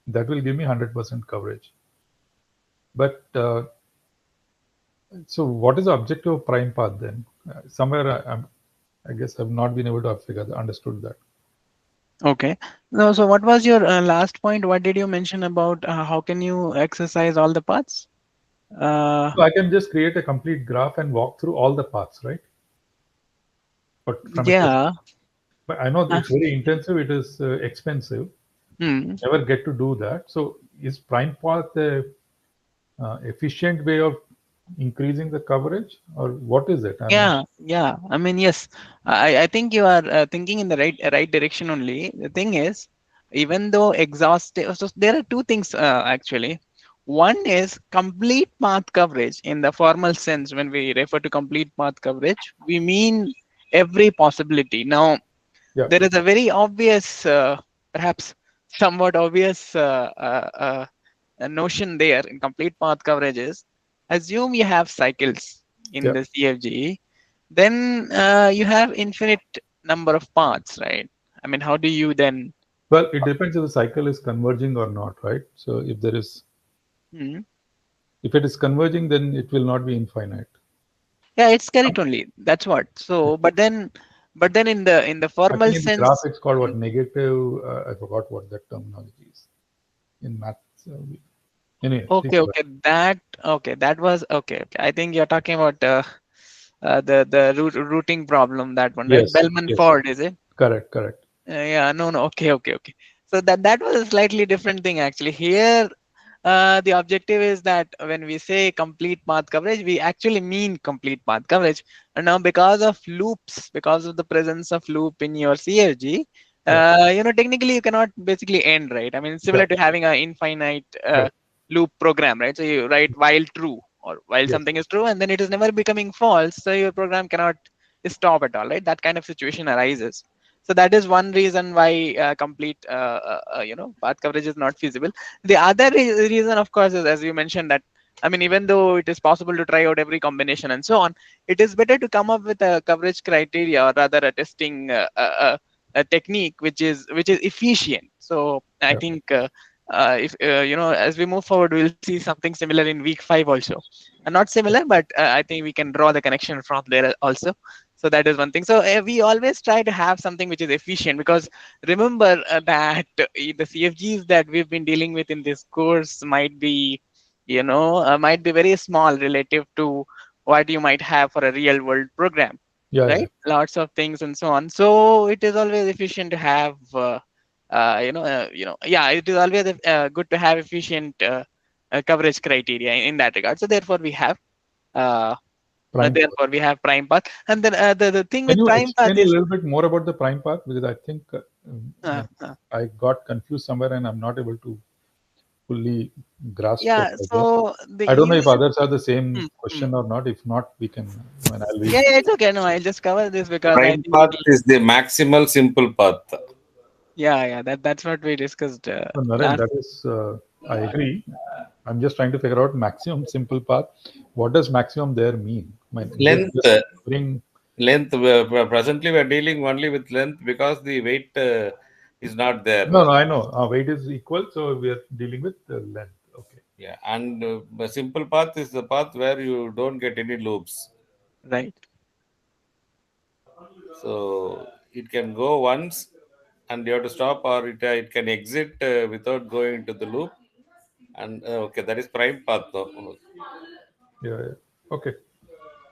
that will give me 100% coverage. But so what is the objective of prime path then? Somewhere I guess I've not been able to understood that. Okay. No, so what was your last point? What did you mention about how can you exercise all the paths? Uh, So I can just create a complete graph and walk through all the paths, right? But from a yeah. but I know Uh, it's very intensive. It is expensive. hmm. Never get to do that. So is prime path a efficient way of increasing the coverage, or what is it? I mean, Yeah, yeah. I mean, yes. I think you are thinking in the right direction only. The thing is, even though exhaustive, so there are two things actually. One is complete path coverage in the formal sense. When we refer to complete path coverage, we mean every possibility. Now, yeah, there is a very obvious, perhaps somewhat obvious notion there in complete path coverage is assume you have cycles in yeah. the CFG, then you have infinite number of paths, right? I mean, how do you then? Well, it depends if the cycle is converging or not, right? So Hmm. if it is converging, then it will not be infinite. Yeah, it's Um, correct only. That's what. yeah. So, but then in the I formal think in the graph sense. it's called Hmm. what negative. I forgot what that terminology is in maths. Anyway, please Okay, go ahead. okay, that was okay. Okay. I think you're talking about the routing problem, that one, right? Yes, Bellman yes, Ford, is it? correct, correct. Yeah, no, no. Okay, okay, okay. So that was a slightly different thing actually. Here, the objective is that when we say complete path coverage, we actually mean complete path coverage. And now, because of loops, because of the presence of loop in your CFG, Yeah, technically you cannot basically end, right? I mean, it's yeah, similar to having an infinite right. loop program, right? So you write while true or while Yes, something is true, and then it is never becoming false, so your program cannot stop at all, right? That kind of situation arises. So that is one reason why complete path coverage is not feasible. The other reason, of course, is as you mentioned that, I mean, even though it is possible to try out every combination and so on, it is better to come up with a coverage criteria, or rather a testing a technique which is efficient. So I yeah, think if as we move forward, we'll see something similar in week 5 also. Not similar, but I think we can draw the connection from there also. So that is one thing. So we always try to have something which is efficient, because remember that the CFGs that we've been dealing with in this course might be very small relative to what you might have for a real world program, yeah, yeah. right? Lots of things and so on. So it is always efficient to have yeah, it is always good to have efficient coverage criteria in that regard. So uh, Prime. therefore we have prime path. And then the thing Can with you prime path explain a is little bit more about the prime path? Because I think uh, uh, uh, I got confused somewhere and I'm not able to fully grasp that yeah, idea. so the I don't know if easiest. others have the same Hmm, hmm. question or not. If not, we can, I mean, I'll read. Yeah, yeah, it's okay. No, I'll just cover this because I Prime think path is the maximal simple path. yeah, that's what we discussed So, Naren, last. that is, I agree. I'm just trying to figure out maximum simple path. What does maximum there mean? I mean, is it Length, just bring? length. Presently, we are dealing only with length because the weight is not No, there. no, I know. Our weight is equal, so we are dealing with the length. Okay. Yeah, and the simple path is the path where you don't get any loops. Right. So it can go once, and you have to stop, or it can exit without going to the loop. And okay, that is prime path. Though. Yeah, yeah. Okay.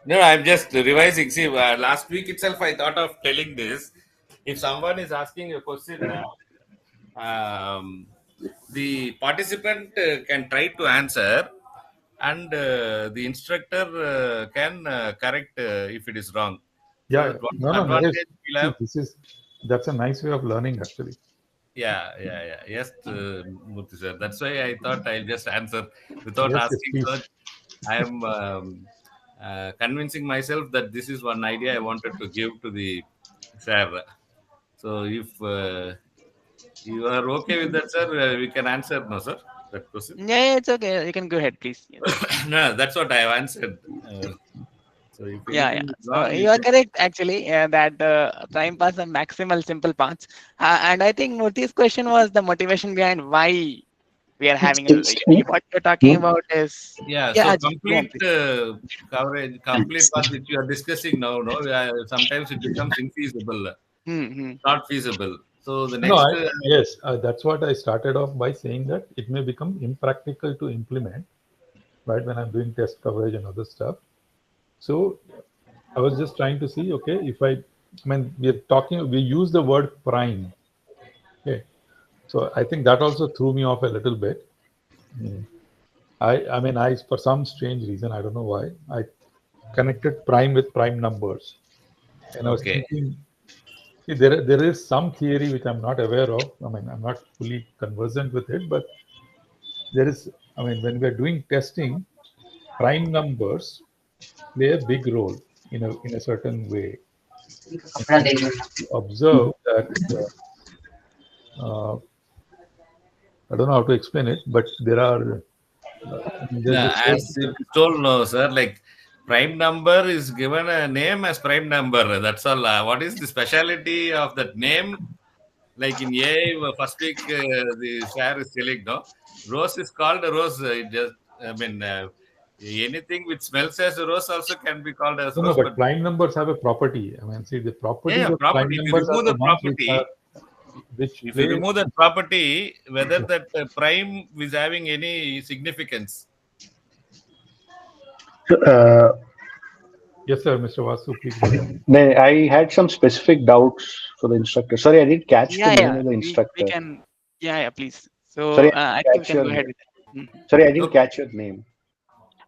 No, I'm just revising. See, last week itself, I thought of telling this. If someone is asking a question, um, the participant can try to answer, and the instructor can correct if it is wrong. So Yeah, that yeah. one No, no, Naresh. advantage we'll See, have. that's a nice way of learning, actually. Yeah. Yes, Murthy sir. That's why I thought I'll just answer without Yes, yes, asking please. such. I am convincing myself that this is one idea I wanted to give to the sir. So if you are okay with that, sir, we can answer, no, sir, that question. Yeah, yeah, it's okay. You can go ahead, please. Yes. No, that's what I have answered. So if Yeah, yeah. anything is So wrong, you you are can. correct actually, that time pass are maximal simple paths. And I think Murthy's question was the motivation behind why. We are having what you're talking Hmm? about is, Yeah, yeah, so Ajit, go on, complete please. coverage, complete path which you are discussing now, no, sometimes it becomes infeasible, Hmm. not feasible. So the No, next, yes, that's what I started off by saying, that it may become impractical to implement, right, when I'm doing test coverage and other stuff. So I was just trying to see, okay, I mean, we use the word prime. Okay. So I think that also threw me off a little bit. Mm. I mean, for some strange reason, I don't know why, I connected prime with prime numbers. And I was okay, thinking, see, there is some theory which I'm not aware of. I mean, I'm not fully conversant with it, but there is, I mean, when we are doing testing, prime numbers play a big role in a certain way. And if you observe that, uh, I don't know how to explain it, but there's this whole, as it is told, no, sir, like prime number is given a name as prime number. That's all. What is the speciality of that name? Like in A, first week, the share is selling, no? Rose is called a rose. It just, I mean, anything which smells as a rose also can be called as no, rose. but But prime numbers have a property. I mean, see, the yeah, properties yeah, of prime property. If you numbers are remove the the ones property, which if you play. remove that property, whether that prime is having any significance. Uh, Yes, sir, Mr. Vasu, please go ahead. I had some specific doubts for the instructor. Sorry, I didn't catch the Yeah, name yeah, of the we instructor. can, yeah, yeah, please. So Sorry, I I think we didn't catch can your go ahead name. with that. Sorry, I didn't Okay. catch your name.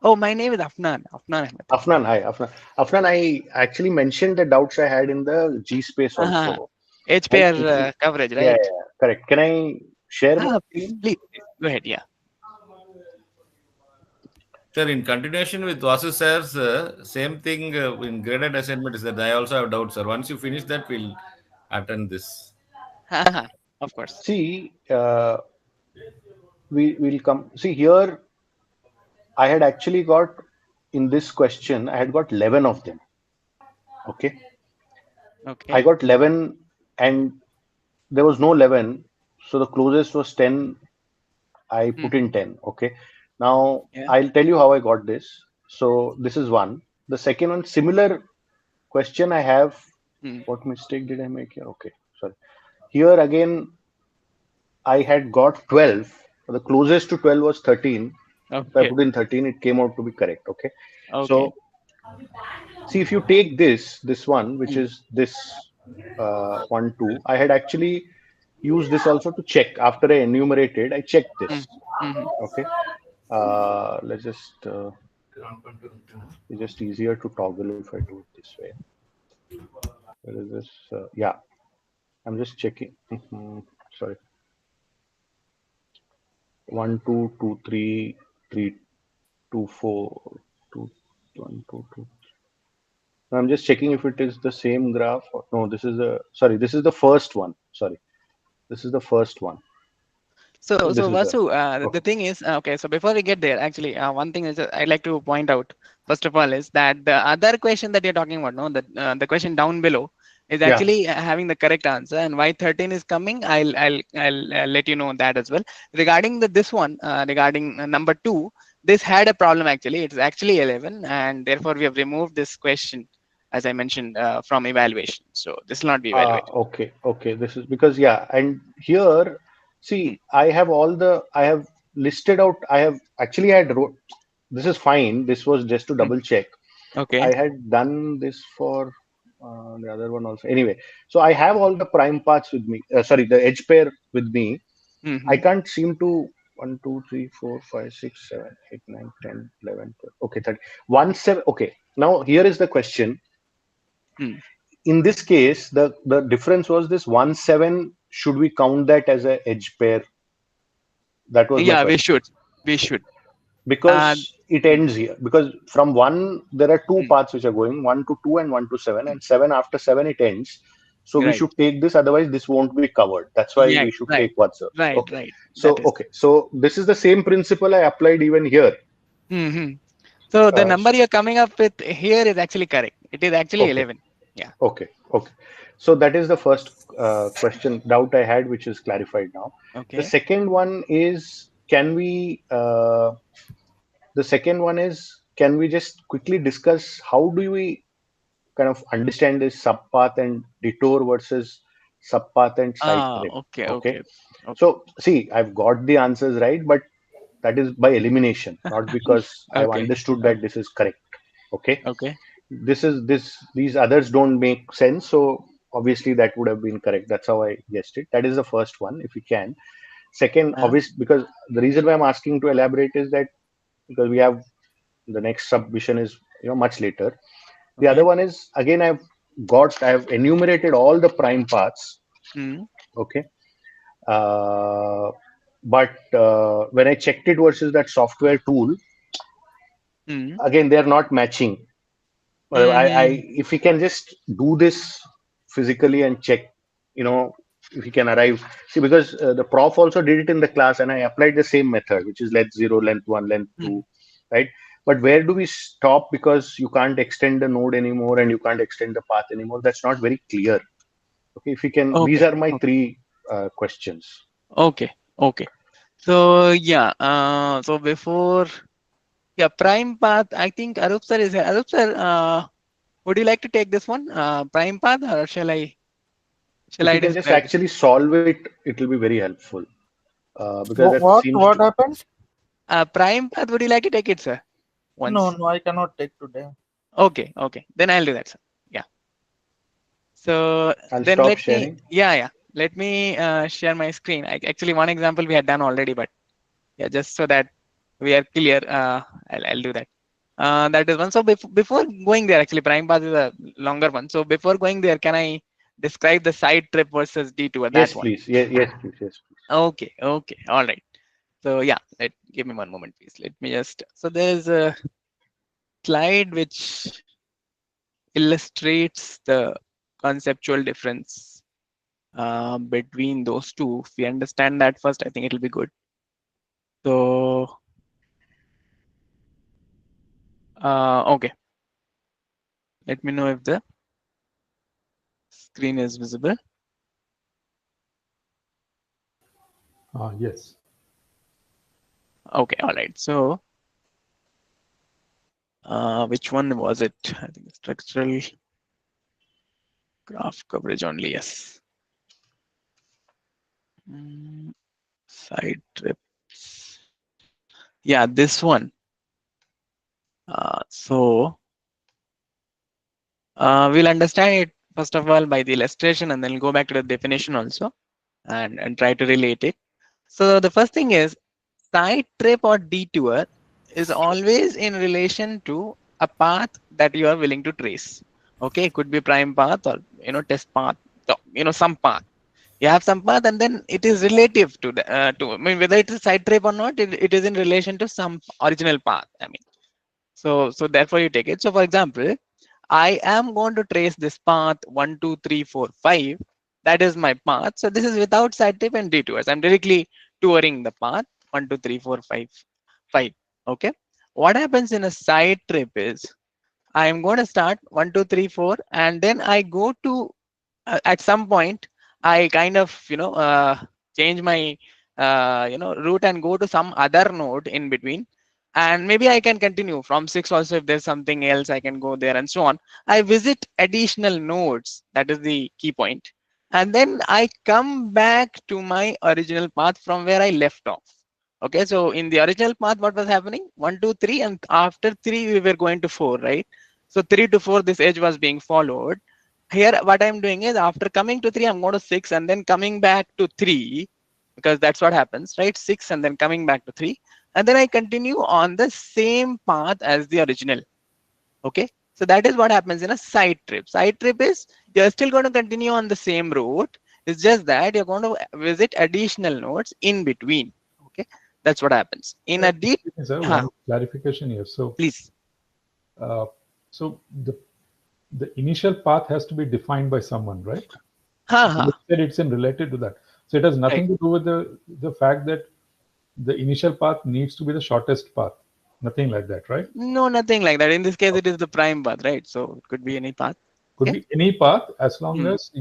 Oh, my name is Afnan. Afnan Ahmed. Afnan, hi, Afnan. Afnan, I actually mentioned the doubts I had in the G space Uh-huh. also. H Right? pair coverage, Yeah, right? yeah, correct. Can I share my Please, screen? please, please, go ahead. Yeah. Sir, in continuation with Vasu sir's, same thing in graded assignment is that I also have doubts, sir. Once you finish that, we'll attend this. Of course. See, we will come. See here, I had actually got in this question, I had got 11 of them. Okay. I Okay. got 11 and there was no 11. So the closest was 10. I put Hmm. in 10. Okay. Now Yeah. I'll tell you how I got this. So this is one. The second one, similar question I have. Hmm. What mistake did I make here? Okay. Sorry. Here again, I had got 12. The closest to 12 was 13. So I Okay. put in 13. It came out to be correct. Okay. Okay. So see, if you take this one, which Hmm. is this 1, 2, I had actually used this also to check. After I enumerated, I checked Hmm. this. Hmm. Okay. Let's it's just easier to toggle if I do it this way. There is this, yeah, I'm just checking. Sorry. 1, 2, 2, 3, 3, 2, 4, 2, 1, 2, 2. I'm just checking if it is the same graph. Or, no, sorry, this is the first one. Sorry. This is the first one. So This is the Vasu, the okay. thing is, okay. So before we get there, actually, one thing is I'd like to point out first of all is that the other question that you're talking about, no, the question down below is Yeah. actually having the correct answer, and why 13 is coming. I'll let you know that as well. Regarding this one, regarding number 2, this had a problem actually. It's actually 11, and therefore we have removed this question, as I mentioned, from evaluation. So this will not be evaluated. Okay. Okay. This is because, yeah. And here, Hmm. see, I have listed out, I have actually had wrote, this is fine. This was just to Hmm. double check. Okay. I had done this for the other one also. Anyway, so I have all the prime parts with me. Sorry, the edge pair with me. I Hmm. can't seem to 1, 2, 3, 4, 5, 6, 7, 8, 9, 10, 11, 12. Okay, 30. 1, 7. Okay. Now here is the question. Hmm. In this case, the difference was this 1, 7. Should we count that as a edge pair? That was my Yeah, we question. should. We should. Uh, Because it ends here. Because from 1, there are two hmm, paths which are going 1 to 2 and 1 to 7, and 7 after 7 it ends. So we right. should take this, otherwise this won't be covered. That's why Yeah. we should Right. take what's up. Right. Okay. Right. That So is. okay. So this is the same principle I applied even here. Hmm. So the Uh, number you're coming up with here is actually correct. It is actually okay. 11. Yeah. Okay. Okay. So that is the first question doubt I had, which is clarified now. The Okay. second one is can we? The second one is, can we just quickly discuss how do we kind of understand this subpath and detour versus subpath and side trip? Okay, Okay. okay, okay, So see, I've got the answers right, but that is by elimination, not because I've okay, understood that this is correct. Okay. okay. These others don't make sense. So obviously that would have been correct. That's how I guessed it. That is the first one, if we can. Second, Uh, obvious, because the reason why I'm asking to elaborate is that because we have the next submission is much later. The other okay. one is, again, I've enumerated all the prime paths. Mm, Okay. uh, but when I checked it versus that software tool, mm, again they're not matching. I mm, if we can just do this physically and check, if we can arrive. See, because the prof also did it in the class, and I applied the same method, which is length 0, length 1, length 2, mm. right? But where do we stop, because you can't extend the node anymore and you can't extend the path anymore? That's not very clear. Okay, if you can, these Okay, are my okay, three questions. okay, okay. So yeah, so before, yeah, prime path, I think Arup sir is here. Arup sir, would you like to take this one, prime path, or shall If I you can just describe this? actually solve it, it will be very helpful, because that What seems what to. happened? Prime path, would you like to take it, sir? No, Once. no, I cannot take today. Okay, okay. Then I'll do that, sir. Yeah. So I'll then stop let me, sharing. yeah. Let me share my screen. Actually, one example we had done already, but yeah, just so that we are clear, I'll do that. That is one. So before going there, actually, prime path is a longer one. So before going there, can I describe the side trip versus detour? That Yes, one. please. Yes, please. Yes, please. Okay, okay, all right. So yeah, give me one moment, please. Let me just. So there's a slide which illustrates the conceptual difference between those two. If we understand that first, I think it'll be good. So, okay, let me know if the screen is visible. Yes. Okay, all right. So, which one was it? I think structural graph coverage only. Yes. Side trips. Yeah, this one. So we'll understand it first of all by the illustration, and then we'll go back to the definition also, and try to relate it. So the first thing is, side trip or detour is always in relation to a path that you are willing to trace. Okay, it could be prime path or test path, some path. You have some path, and then it is relative to the I mean, whether it is side trip or not, it is in relation to some original path. I mean, so therefore you take it. So for example, I am going to trace this path 1, 2, 3, 4, 5. That is my path. So this is without side trip and detours. I'm directly touring the path 1, 2, 3, 4, 5, 5. Okay. What happens in a side trip is I am going to start 1, 2, 3, 4, and then I go to at some point I kind of change my route and go to some other node in between, and maybe I can continue from 6 also. If there's something else, I can go there and so on. I visit additional nodes. That is the key point. And then I come back to my original path from where I left off. Okay, so in the original path, what was happening? 1, 2, 3, and after 3 we were going to 4, right? So 3 to 4, this edge was being followed. Here what I'm doing is, after coming to 3, I'm going to 6 and then coming back to 3, because that's what happens, right? 6 and then coming back to 3, and then I continue on the same path as the original. Okay, so that is what happens in a side trip. Side trip is you're still going to continue on the same route. It's just that you're going to visit additional nodes in between. Okay, that's what happens in a deep. Sir, one clarification here. So, Please. uh, so the initial path has to be defined by someone, right? You said it's in related to that. So it has nothing to do with the fact that the initial path needs to be the shortest path. Nothing like that, right? No, nothing like that. In this case, it is the prime path, right? So it could be any path. Could be any path as long as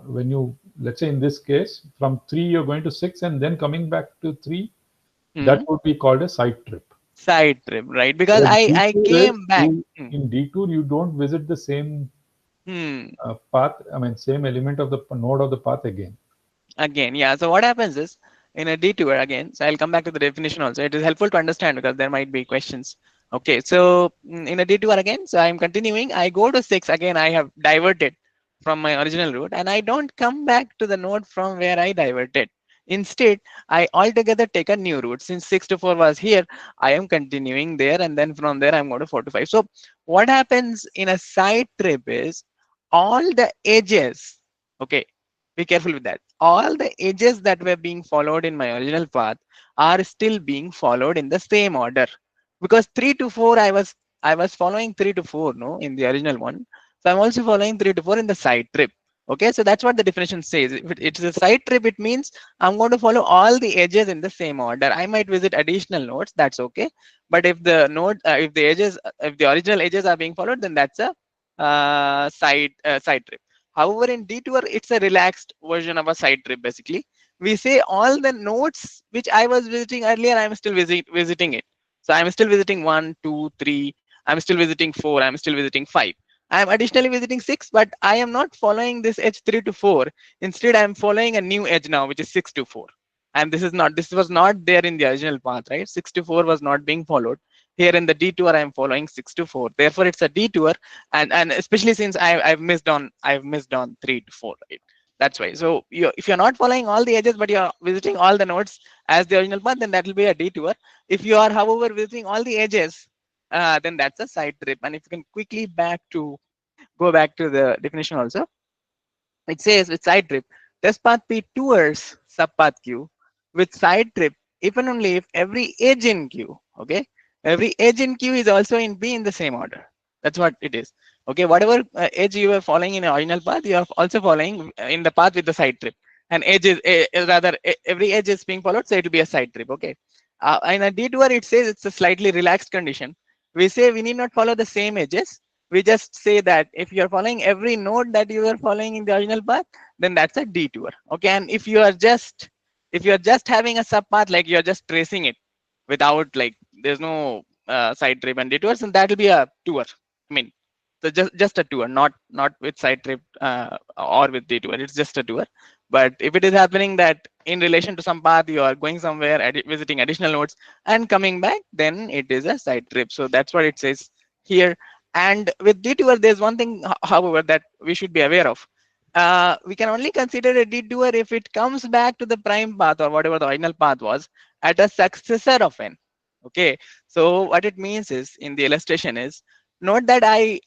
when you, let's say in this case, from 3 you're going to 6 and then coming back to 3, that Hmm. would be called a side trip. Side trip, right? Because Whereas I detour is, came back. in detour you don't visit the same Hmm. path, I mean same element of the node of the path again. Again, yeah. So what happens is in a detour again. So I'll come back to the definition also. It is helpful to understand because there might be questions. Okay, so in a detour again, so I'm continuing. I go to 6 again. I have diverted from my original route, and I don't come back to the node from where I diverted. Instead, I altogether take a new route. Since 6 to 4 was here, I am continuing there, and then from there I'm going to 4 to 5. So what happens in a side trip is all the edges. Okay, be careful with that. All the edges that were being followed in my original path are still being followed in the same order, because 3 to 4 I was following 3 to 4 no in the original one. So I'm also following 3 to 4 in the side trip. Okay, so that's what the definition says. If it's a side trip, it means I'm going to follow all the edges in the same order. I might visit additional nodes, that's okay. But if the node if the edges if the original edges are being followed, then that's a side trip. However, in detour, it's a relaxed version of a side trip. Basically, we say all the nodes which I was visiting earlier, I'm still visiting it. So I'm still visiting 1, 2, 3. I'm still visiting 4. I'm still visiting 5. I'm additionally visiting 6, but I am not following this edge 3 to 4. Instead, I'm following a new edge now, which is 6 to 4. And this was not there in the original path, right? 6 to 4 was not being followed. Here in the detour, I'm following 6 to 4. Therefore, it's a detour, and especially since I've missed on 3 to 4, right? That's why. So if you're not following all the edges but you're visiting all the nodes as the original path, then that will be a detour. If you are, however, visiting all the edges, then that's a side trip. And if you can quickly go back to the definition also, it says with side trip, test path P towards subpath Q with side trip, if and only if every edge in Q, okay, every edge in Q is also in B in the same order. That's what it is. Okay, whatever edge you were following in the original path, you are also following in the path with the side trip. And edge is rather every edge is being followed, so it will be a side trip. Okay, in a detour, it says it's a slightly relaxed condition. We say we need not follow the same edges. We just say that if you're following every node that you are following in the original path, then that's a detour. Okay, and if you are just having a subpath, like you're just tracing it without, like, there's no side trip and detours, and that will be a tour. I mean, so just a tour, not with side trip or with detour. It's just a tour. But if it is happening that in relation to some path you are going somewhere, visiting additional nodes and coming back, then it is a side trip. So that's what it says here. And with detour, there's one thing, however, that we should be aware of. We can only consider a detour if it comes back to the prime path or whatever the original path was at a successor of n. Okay, so what it means is, in the illustration is, note that I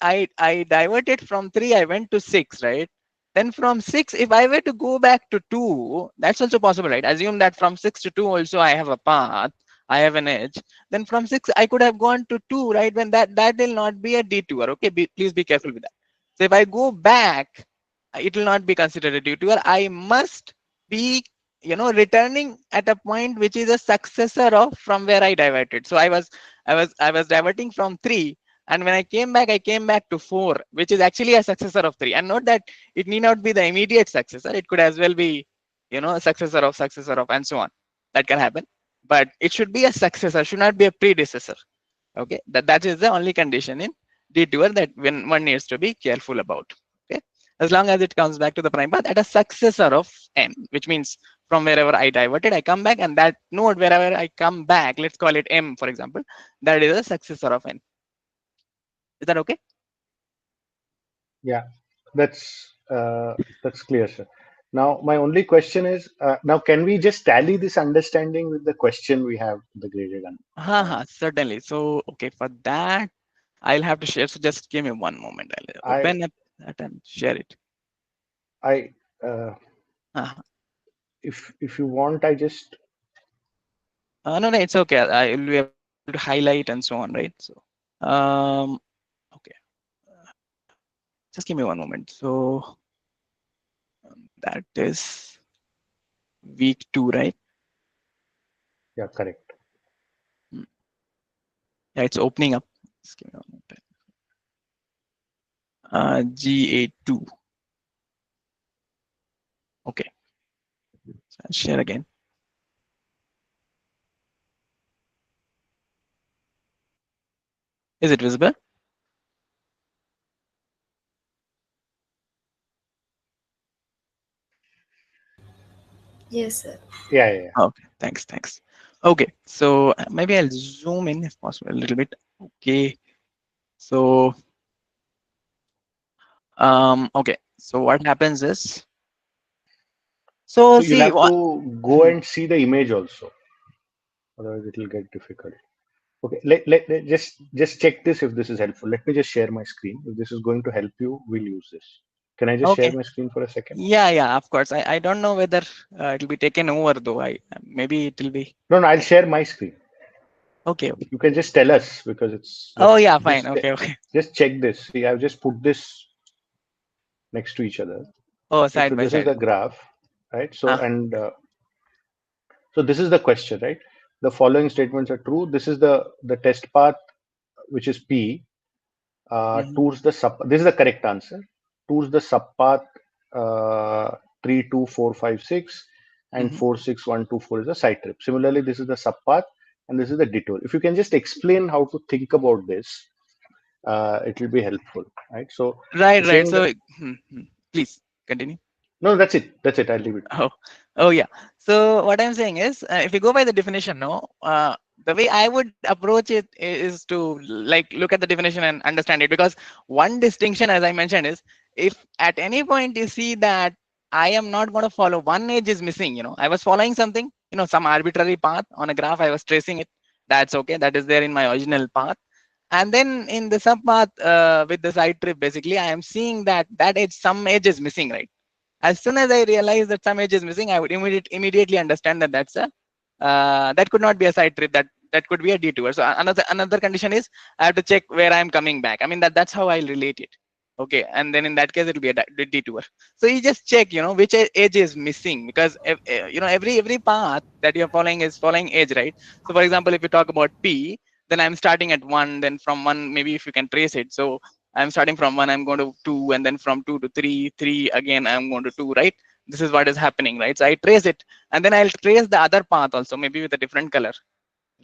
diverted from 3, I went to 6, right? Then from 6, if I were to go back to 2, that's also possible, right? Assume that from 6 to 2 also I have a path, I have an edge. Then from 6 I could have gone to 2, right? When that will not be a detour. Okay, please be careful with that. So if I go back, it will not be considered a detour. I must be, returning at a point which is a successor of from where I diverted. So I was diverting from 3, and when I came back to 4, which is actually a successor of 3. And note that it need not be the immediate successor. It could as well be, a successor of, and so on. That can happen. But it should be a successor, should not be a predecessor. Okay, that is the only condition in detour that one needs to be careful about. Okay, as long as it comes back to the prime path at a successor of n, which means from wherever I diverted, I come back, and that node wherever I come back, let's call it m, for example, that is a successor of n. Is that okay? Yeah, that's clear, sir. Now, my only question is, now can we just tally this understanding with the question we have, the graded one? Certainly. So okay, for that I'll have to share. So just give me one moment. I'll I open up that and share it. I uh, Uh-huh. if you want, I just No, no, it's okay. I will be able to highlight and so on, right? So, um, okay, just give me one moment. So that is week 2, right? yeah, correct. Hmm. Yeah, it's opening up. Just give me one moment. 2. 2. Okay, so I'll share again. Is it visible? Yes, sir. Yeah, yeah, yeah. Okay, thanks. Okay, so maybe I'll zoom in if possible a little bit. Okay, so okay, so what happens is, so So you'll see have what. to go and see the image also, otherwise it will get difficult. Okay, just check this if this is helpful. Let me just share my screen. If this is going to help you, we'll use this. Can I just share Okay, my screen for a second? yeah, of course. I don't know whether it'll be taken over though. I maybe it will be. No, no, I'll share my screen. Okay. You can just tell us because it's Oh yeah, fine. just Okay. just check this. See, I've just put this next to each other. Oh, Right? side So by this is side. the graph, right? So Ah. and so this is the question, right? The following statements are true. This is the test path, which is P, Mhm, towards the sub. This is the correct answer. Towards the subpath 32456 and mhm. 46124 is the side trip. Similarly, this is the subpath and this is the detour. If you can just explain how to think about this, it will be helpful, right? So you're Right. saying that So, please continue. no, that's it. That's it. I'll leave it to you. Oh, oh yeah. So what I'm saying is, if you go by the definition, no, the way I would approach it is to like look at the definition and understand it. Because one distinction, as I mentioned, is if at any point you see that I am not going to follow, one edge is missing. I was following something, some arbitrary path on a graph. I was tracing it. That's okay. That is there in my original path. And then in the subpath with the side trip, basically, I am seeing that edge, some edge is missing, right? As soon as I realize that some edge is missing, I would immediately understand that that could not be a side trip. That could be a detour. So another condition is I have to check where I'm coming back. I mean that's how I relate it. Okay, and then in that case it will be a detour. So you just check, which edge is missing, because every path that you're following is following edge, right? So for example, if you talk about P, then I'm starting at one. Then from one, maybe if you can trace it. So I'm starting from one, I'm going to two, and then from two to three, three again, I'm going to two, right? This is what is happening, right? So I trace it, and then I'll trace the other path also, maybe with a different color,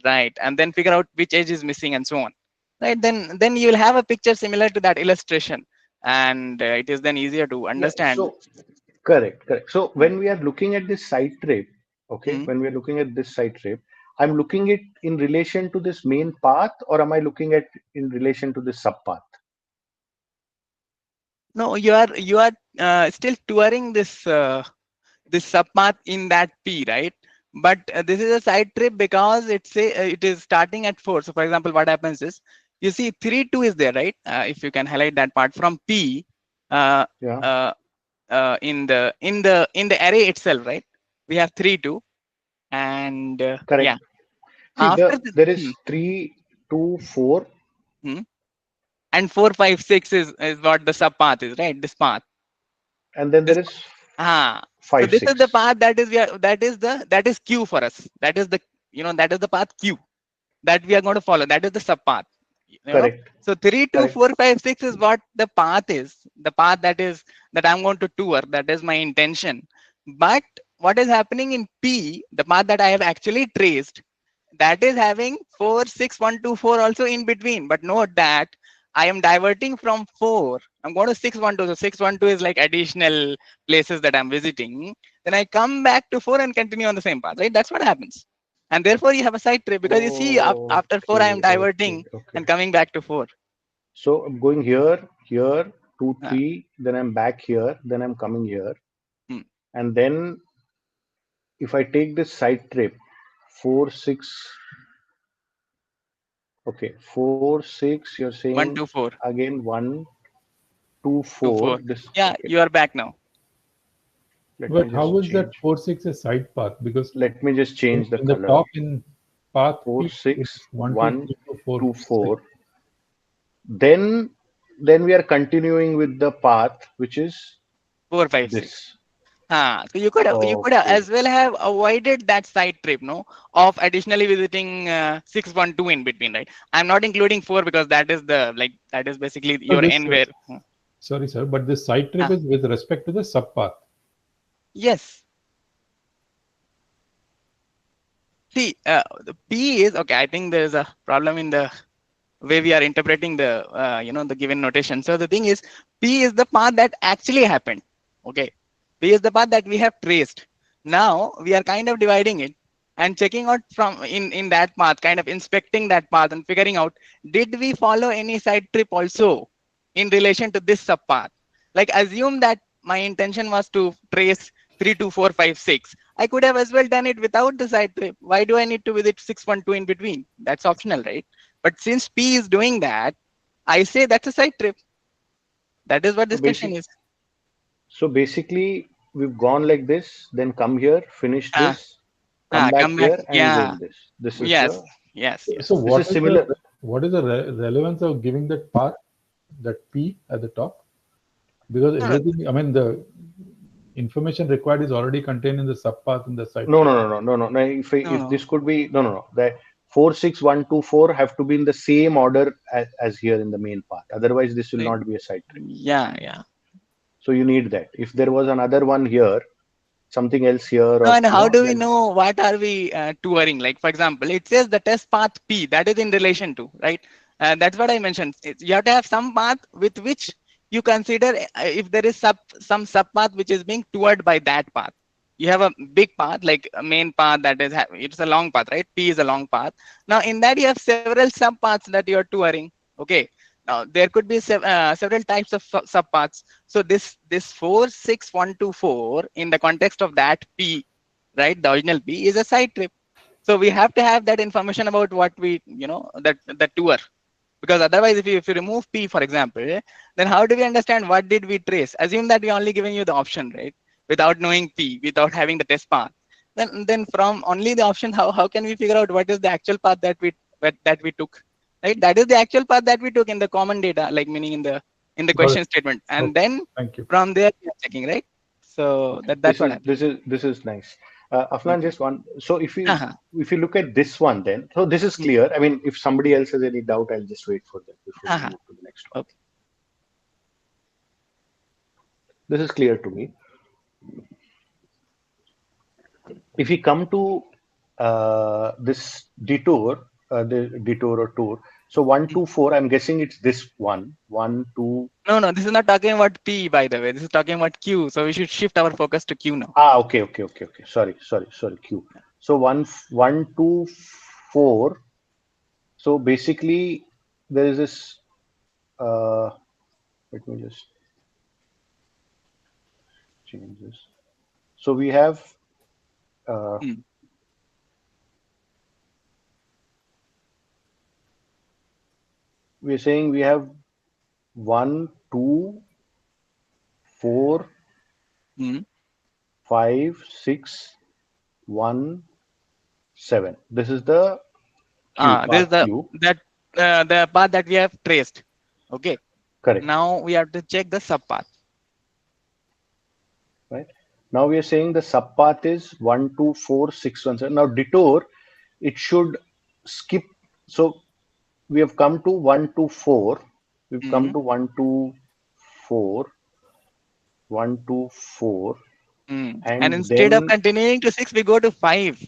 right? And then figure out which edge is missing and so on, right? Then you will have a picture similar to that illustration, and it is then easier to Yeah. understand. So correct. So when we are looking at this side trip, okay, Mhm. when we are looking at this side trip, I'm looking it in relation to this main path, or am I looking at in relation to this subpath? No, you are still touring this subpath in that P, right? But this is a side trip because it is starting at 4. So for example, what happens is, you see 3 2 is there, right? If you can highlight that part from P, uh, Yeah, uh, in the array itself, right? We have 3 2, and correct. yeah, See, after the there is 3, 2, 4, hmm, and 4 5 6 is what the subpath is, right? This path. and then This there is So 5, this is the 6. path that is Q for us. That is the path Q that we are going to follow. That is the subpath. Correct, So 3 2 correct, 4 5 6 is what the path is. The path that I'm going to tour. That is my intention. But what is happening in P, the path that I have actually traced, that is having 4 6 1 2 4 also in between. But note that I am diverting from 4. I'm going to 6 1 2. So 6 1 2 is like additional places that I'm visiting. Then I come back to 4 and continue on the same path, right? That's what happens. And therefore you have a side trip, because you see after 4 I am diverting okay. and coming back to 4. So I'm going here, here, 2, Uh, 3, then I'm back here, then I'm coming here. hmm. And then if I take this side trip, 4, 6, okay, 4, 6, you're 1 saying 2 4 again 1, 2, 2 4. 4. This, Yeah, okay, you are back now. let me But how just is that change. 4-6 a side path? Because Let me just change the in the color. top in path 4, P, 6, it's 1, 2, 1, 3, 4, 2, 6. 4. Then we are continuing with the path, which is 4 5 6. this. So you could Okay. as well have avoided that side trip, no, of additionally visiting 6 1 2 in between, right? I'm not including 4 because that is basically So your this, n where. sorry, sir, but this side trip Ah, is with respect to the subpath. Yes. See, the P is okay. I think there is a problem in the way we are interpreting the the given notation. So the thing is, P is the path that actually happened. Okay, P is the path that we have traced. Now we are kind of dividing it and checking out from in that path, kind of inspecting that path and figuring out, did we follow any side trip also in relation to this subpath? Like, assume that my intention was to trace 32456. I could have as well done it without the side trip. Why do I need to visit 612 in between? That's optional, right? But since P is doing that, I say that's a side trip. That is what So this question basic, is. so basically, we've gone like this, then come here, finish Ah, this, come back come back. here, and Yeah. going this. This is Yes. the. Yes. So Yes. This is similar. what is the relevance of giving that path, that P at the top? Because No, everything, I mean, the information required is already contained in the subpath in the site No, trip. no, no, no, no, no. No, no, if no. this could be no, no, no. The 46124 have to be in the same order as here in the main path. Otherwise, this will Like, not be a side trip. yeah. Yeah. So you need that. If there was another one here, something else here, No, or and how do we then know what are we touring? Like, for example, it says the test path P, that is in relation to, right? That's what I mentioned. You have to have some path with which you consider if there is some subpath which is being toured by that path. You have a big path, like a main path that is, it's a long path, right? P is a long path. Now, in that, you have several subpaths that you are touring. Okay. Now, there could be several types of subpaths. So this 46124 in the context of that P, right? The original P is a side trip. So we have to have that information about what we, that the tour. Because otherwise, if you remove P, for example, then how do we understand what did we trace? Assume that we only given you the option, right? Without knowing P, without having the test path. Then from only the option, how can we figure out what is the actual path that we took? Right? That is the actual path that we took in the common data, like meaning in the Got it. question statement. And Okay. then Thank you. from there we are checking, right? So okay, that's what happens. this is nice. Afnan, Mhm. just one. So Haha. if you look at this one, then so this is clear. I mean, if somebody else has any doubt, I'll just wait for them before we Haha. move to the next one. Okay. This is clear to me. If we come to this detour, the detour or tour, so one, Mm. two, four, I'm guessing it's this one. One, two. No, this is not talking about P, by the way. This is talking about Q. So we should shift our focus to Q now. Ah, okay, okay, okay, okay. Sorry, Q. So one, two, four. So basically, there is this. Uh, let me just change this. So we have. Uh, Mm. we're saying we have one, two, four, Mm. 5, 6, 1, 7. This is the Q, This is path Q. the path that we have traced. Okay. Correct. Now we have to check the subpath. Right. Now we are saying the subpath is 1, 2, 4, 6, 1, 7. Now detour, it should skip. So we have come to 1, 2, 4. We've come Mm. to 1, 2, 4, 1, 2, 4. Mm. And And instead of then, continuing to 6, we go to 5.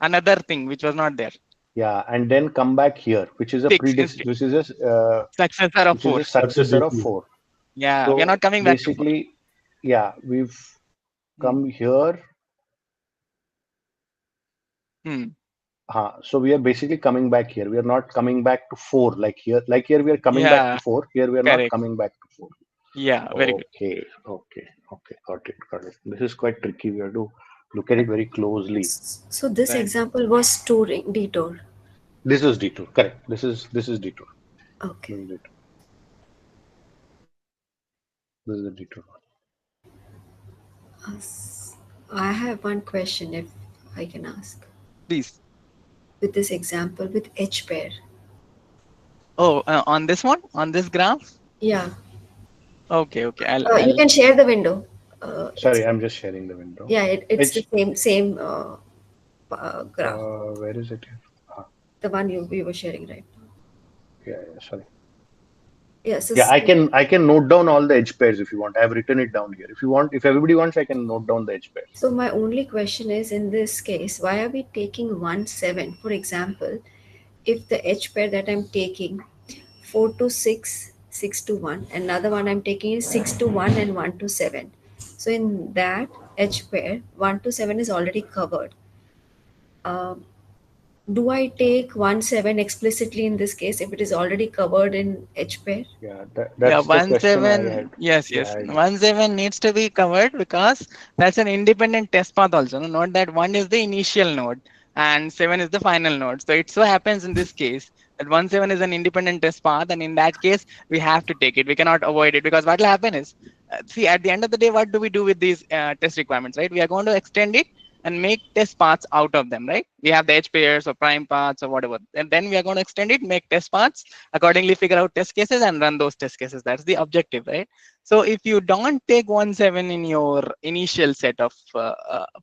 Another thing which was not there. yeah, and then come back here, which is a 6 instead. Successor of which is 4. a That's a successor of DP. 4. Yeah, we are not So coming back to 4. basically, yeah, we've Mm. come here. Mm. So we are basically coming back here. We are not coming back to 4 like here. Like here, we are coming back to Yeah, 4. Here, we are not correct. coming back to 4. Yeah, very good. Okay. Got it. This is quite tricky. We have to look at it very closely. So this Right. example was touring, detour. This is detour. Correct. This is detour. Okay. This is detour. This is the detour one. I have one question if I can ask. Please. With this example with H pair. Oh, on this one, on this graph. Yeah. Okay. You I'll. can share the window. It's Sorry, I'm just sharing the window. yeah, it's the H. same graph. Where is it here? The one we were sharing right now. Yeah, sorry. Yeah, so Yeah, I can note down all the edge pairs if you want. I have written it down here. If you want, if everybody wants, I can note down the edge pairs. so my only question is, in this case, why are we taking 1 7? For example, if the edge pair that I'm taking 4 to 6, 6 to 1, another one I'm taking is 6 to 1 and 1 to 7. So in that edge pair, 1 to 7 is already covered. Um, do I take 1 7 explicitly in this case if it is already covered in edge pair? Yeah, Yeah, that's the one question I seven. had. Yes, Yeah, yes. 1 7 needs to be covered because that's an independent test path also. No? Not that 1 is the initial node and 7 is the final node. So it so happens in this case that 1 7 is an independent test path, and in that case we have to take it. We cannot avoid it because what will happen is, see, at the end of the day, what do we do with these test requirements, right? We are going to extend it and make test paths out of them, right? We have the edge pairs or prime paths or whatever, and then we are going to extend it, make test paths, accordingly figure out test cases and run those test cases. That's the objective, right? So if you don't take 1 7 in your initial set of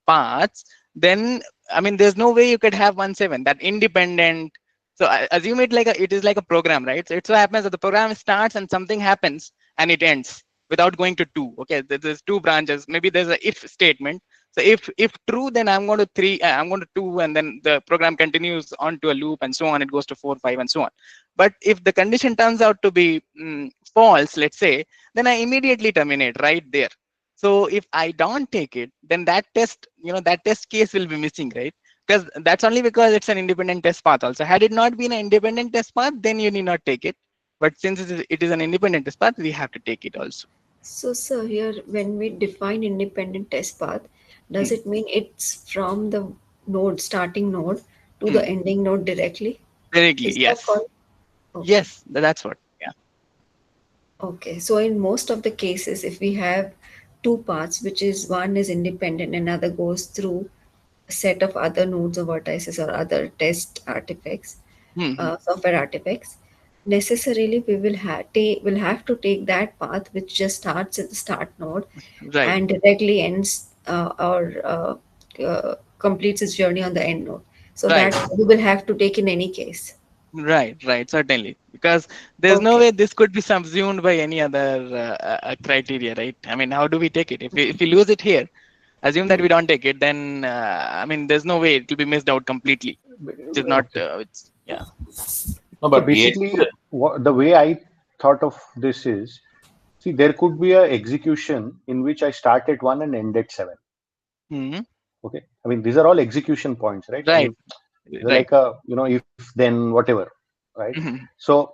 paths, then I mean there's no way you could have 1 7 that independent. So I assume it is like a program, right? So it so happens that the program starts and something happens and it ends without going to two. Okay, there's two branches. Maybe there's a if statement. So if true, then I'm going to three, I'm going to two, and then the program continues on to a loop and so on. It goes to 4, 5, and so on. But if the condition turns out to be false, let's say, then I immediately terminate right there. So if I don't take it, then that test, that test case will be missing, right? Because that's only because it's an independent test path also. Had it not been an independent test path, then you need not take it. But since it is an independent test path, we have to take it also. So, sir, here when we define independent test path, does Hmm. it mean it's from the node, starting node, to Hmm. the ending node directly? Directly, Is that yes. called? Okay. Yes, that's what. Yeah. Okay. So in most of the cases, if we have two paths, which is one is independent, another goes through a set of other nodes or vertices or other test artifacts, Hmm. software artifacts, necessarily we will have to take that path which just starts at the start node Right. and directly ends completes its journey on the end node. So Right. that we will have to take in any case. Right, right, certainly. Because there's no Okay. way this could be subsumed by any other criteria, right? I mean, how do we take it? If we lose it here, assume that we don't take it, then I mean, there's no way it will be missed out completely. Which is not, okay. yeah. No, So but edge, basically, the way I thought of this is, see, there could be a execution in which I start at 1 and end at 7. Hmm. Okay, I mean these are all execution points, right? I Right, mean they're right. like a, if then whatever, right? Mhm. So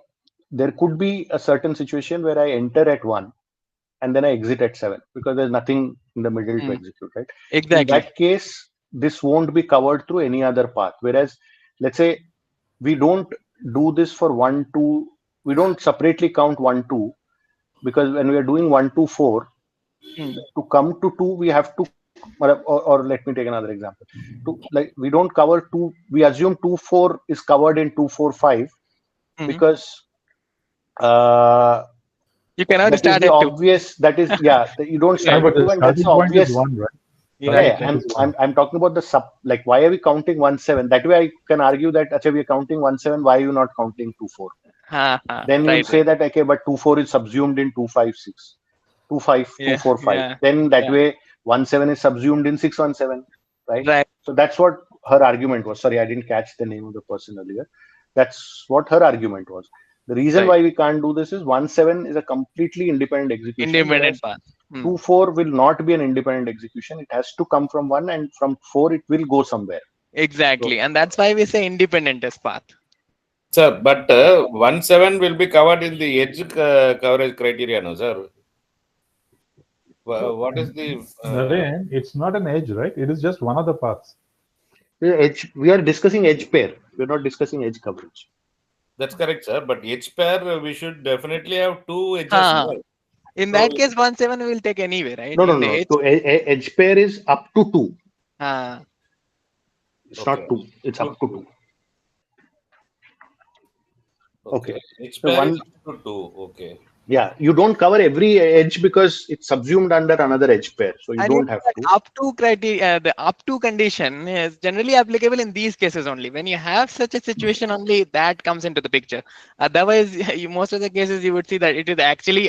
there could be a certain situation where I enter at 1 and then I exit at 7 because there's nothing in the middle to Mm. execute, right? In Exactly. that case, this won't be covered through any other path. Whereas, let's say we don't do this for 1 2, we don't separately count 1 2, because when we are doing 1 2 4, Mm. to come to 2 we have to, or let me take another example. To, like, we don't cover 2, we assume 2 4 is covered in 2 4 5 Mhm. because uh, You cannot that is start the at two. obvious, that is, yeah, you don't No, start Right, but at the 2 and that's the starting point is obvious. one, right? Yeah, Starting right, yeah, point right. is one. I'm talking about the sub, like why are we counting 1 7? That way I can argue that actually we are counting 1 7, why are you not counting 2 4? Ha, ha. Then you'll Right, say right. that okay, but 2 4 is subsumed in 2 5 6, 2 5 2 Yeah, 4 5. yeah, Then that yeah. way 1 7 is subsumed in 6 1 7, right? Right, So that's what her argument was. Sorry, I didn't catch the name of the person earlier. That's what her argument was. The reason right. why we can't do this is 1 7 is a completely independent execution, Independent whereas path. Hmm. 2 4 will not be an independent execution. It has to come from 1, and from 4 it will go somewhere. So Exactly. And that's why we say independent test path. sir, but 1 7 will be covered in the edge coverage criteria, no, sir? So, What is the Naren, it's not an edge, right? It is just one of the paths. we are discussing edge pair. We're not discussing edge coverage. that's correct, sir. But edge pair, we should definitely have two edges, Ha. no? In that So, case, 1 7 we will take anyway, right? No, no, In the no. edge. So edge pair is up to 2. Ha. It's not okay. 2. It's up to 2. Okay. Okay. Edge So pair is one, up to two. Okay. Yeah, you don't cover every edge because it's subsumed under another edge pair, so you And don't have that to. up to criteria, the up to condition is generally applicable in these cases only. When you have such a situation, only that comes into the picture. Otherwise, most of the cases you would see that it is actually,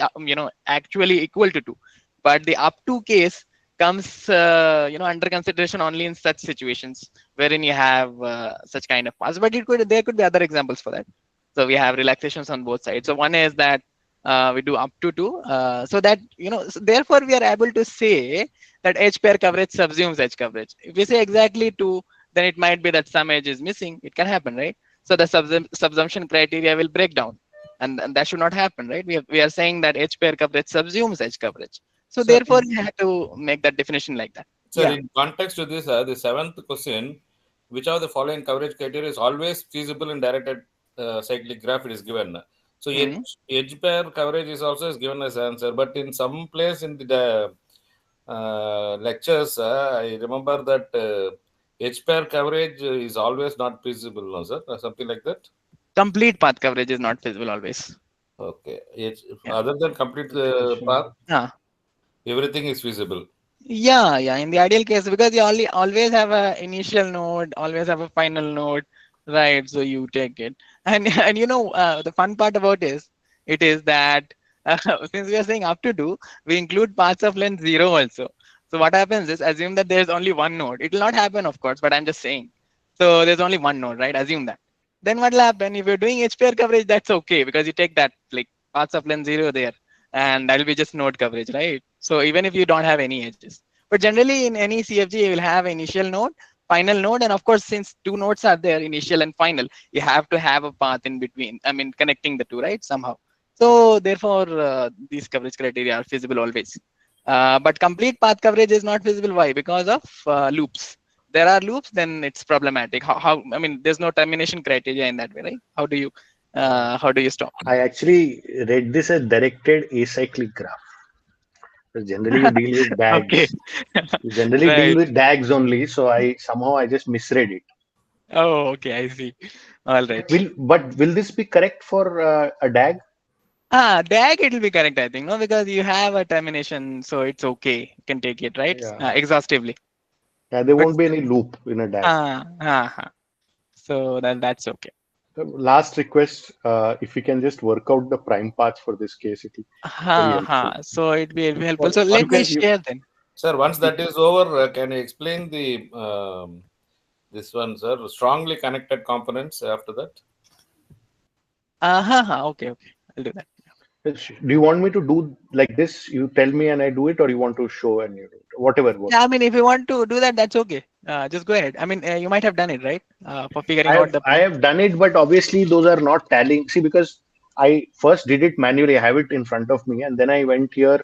actually equal to 2. But the up to case comes, under consideration only in such situations wherein you have such kind of paths. But there could be other examples for that. So we have relaxations on both sides. So one is that we do up to 2, so that so therefore we are able to say that edge pair coverage subsumes edge coverage. If we say exactly 2, then it might be that some edge is missing. It can happen, right? So the subsumption criteria will break down, and that should not happen, right? We are saying that edge pair coverage subsumes edge coverage. So Sir, therefore, you have to make that definition like that. sir, Yeah. in context to this, the seventh question, which of the following coverage criteria is always feasible in directed cyclic graph? It is given. So Mhm. edge pair coverage is also is given as answer, but in some place in the lectures, I remember that edge pair coverage is always not feasible, no, sir, or something like that. Complete path coverage is not feasible always. Okay, Yeah. other than complete Definition. path, Ah. everything is feasible. Yeah. In the ideal case, because you only always have a initial node, always have a final node, right? So you take it, and and the fun part about it is that since we are saying up to 2, we include paths of length 0 also. So what happens is, assume that there's only one node. It will not happen, of course, but I'm just saying. So there's only one node, right? Assume that. Then what will happen if you're doing H pair coverage? That's okay because you take that like paths of length 0 there, and that'll be just node coverage, right? So even if you don't have any edges. But generally, in any CFG, you will have initial node, final node, and of course, since two nodes are there, initial and final, you have to have a path in between. I mean, connecting the two, right? Somehow. So therefore, these coverage criteria are feasible always. But complete path coverage is not feasible. Why? Because of loops. There are loops, then it's problematic. How? I mean, there's no termination criteria in that way, right? How do you stop? I actually read this as directed acyclic graph. Because generally you deal with Okay. DAGs. You generally deal Right. with DAGs only, so I just misread it. Oh, okay. I see. All right. Will this be correct for a DAG? DAG it will be correct, I think, no, because you have a termination, so it's okay. You can take it, right? Yeah. Exhaustively. Yeah, there But won't be any loop in a DAG. so that's okay. Last request, if we can just work out the prime paths for this case, it will be very helpful. So it'll be helpful. Or So you let me can you share then. Sir, once that is over, can you explain the this one, sir? Strongly connected components after that. Okay. I'll do that. do you want me to do like this? You tell me and I do it, or you want to show and you do it? Whatever Yeah, I works. mean, if you want to do that, that's okay. Just go ahead. I mean, you might have done it, right? For figuring out the I point. have done it, but obviously those are not tallying. See, because I first did it manually, I have it in front of me, and then I went here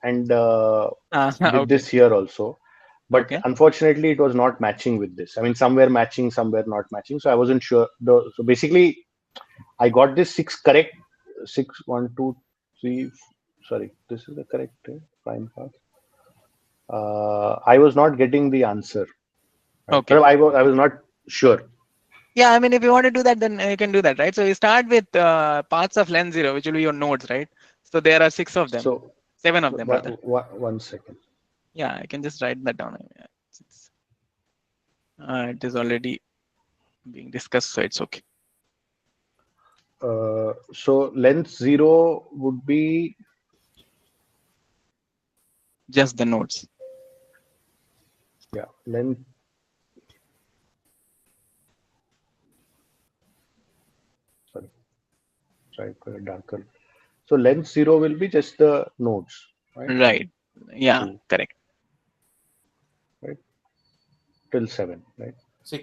and did Okay. this here also. But Okay. unfortunately, it was not matching with this. I mean, some were matching, some were not matching. So I wasn't sure. So basically, I got this six correct. Six, one, two, three. Sorry, this is the correct prime path. I was not getting the answer. Right? Okay. I was not sure. Yeah, I mean, if you want to do that, then you can do that, right? So you start with paths of length 0, which will be your nodes, right? So there are 6 of them, So 7 of them rather. one second. Yeah, I can just write that down. Yeah, it is already being discussed, so it's okay. So length 0 would be Just the nodes. length. Sorry, try for a darker. So length 0 will be just the nodes, right? Right. Yeah, 2, correct. right? Till 7, right?